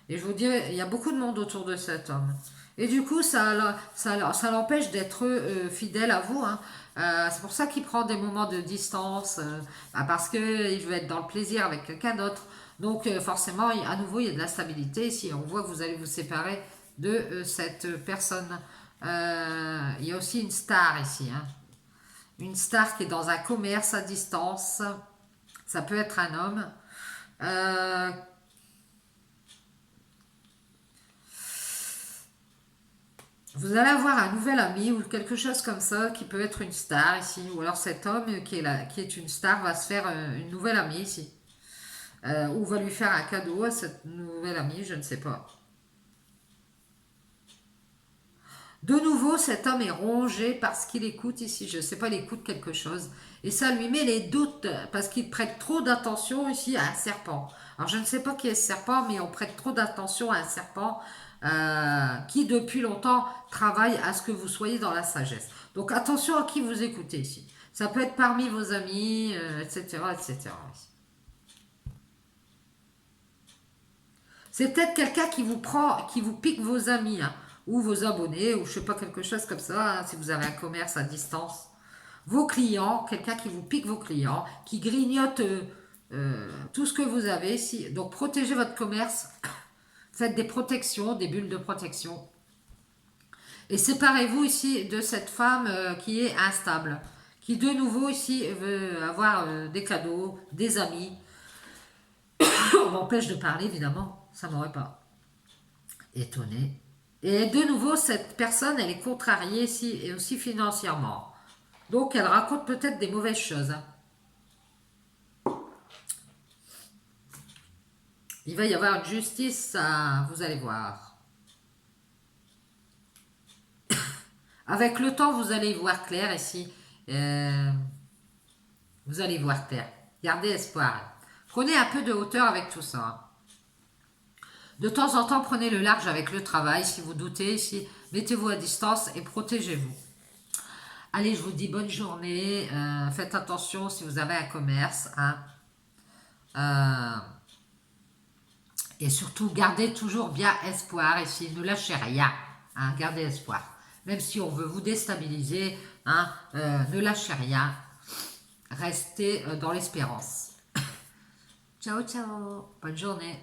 Et je vous dirais, il y a beaucoup de monde autour de cet homme. Et du coup, ça l'empêche d'être fidèle à vous. Hein. C'est pour ça qu'il prend des moments de distance, parce qu'il veut être dans le plaisir avec quelqu'un d'autre. Donc forcément, à nouveau, il y a de la stabilité. Si on voit que vous allez vous séparer de cette personne. Il y a aussi une star ici. Hein. Une star qui est dans un commerce à distance. Ça peut être un homme. Vous allez avoir un nouvel ami ou quelque chose comme ça qui peut être une star ici. Ou alors cet homme qui est une star va se faire une nouvelle amie ici. Ou va lui faire un cadeau à cette nouvelle amie, je ne sais pas. De nouveau, cet homme est rongé parce qu'il écoute ici, je ne sais pas, il écoute quelque chose. Et ça lui met les doutes parce qu'il prête trop d'attention ici à un serpent. Alors je ne sais pas qui est ce serpent, mais on prête trop d'attention à un serpent qui depuis longtemps travaille à ce que vous soyez dans la sagesse. Donc attention à qui vous écoutez ici. Ça peut être parmi vos amis, etc., etc. C'est peut-être quelqu'un qui vous prend, qui vous pique vos amis, hein, ou vos abonnés, ou je sais pas, quelque chose comme ça, hein, si vous avez un commerce à distance. Vos clients, quelqu'un qui vous pique vos clients, qui grignote tout ce que vous avez. Donc protégez votre commerce, faites des protections, des bulles de protection. Et séparez-vous ici de cette femme qui est instable, qui de nouveau ici veut avoir des cadeaux, des amis. On m'empêche de parler, évidemment, ça m'aurait pas étonné. Et de nouveau, cette personne, elle est contrariée ici, et aussi financièrement. Donc, elle raconte peut-être des mauvaises choses. Hein. Il va y avoir une justice, vous allez voir. Avec le temps, vous allez y voir clair ici. Vous allez voir clair. Gardez espoir. Prenez un peu de hauteur avec tout ça. Hein. De temps en temps, prenez le large avec le travail. Si vous doutez, mettez-vous à distance et protégez-vous. Allez, je vous dis bonne journée. Faites attention si vous avez un commerce. Hein. Et surtout, gardez toujours bien espoir. Et ne lâchez rien. Hein, gardez espoir. Même si on veut vous déstabiliser, hein, ne lâchez rien. Restez dans l'espérance. Ciao, ciao. Bonne journée.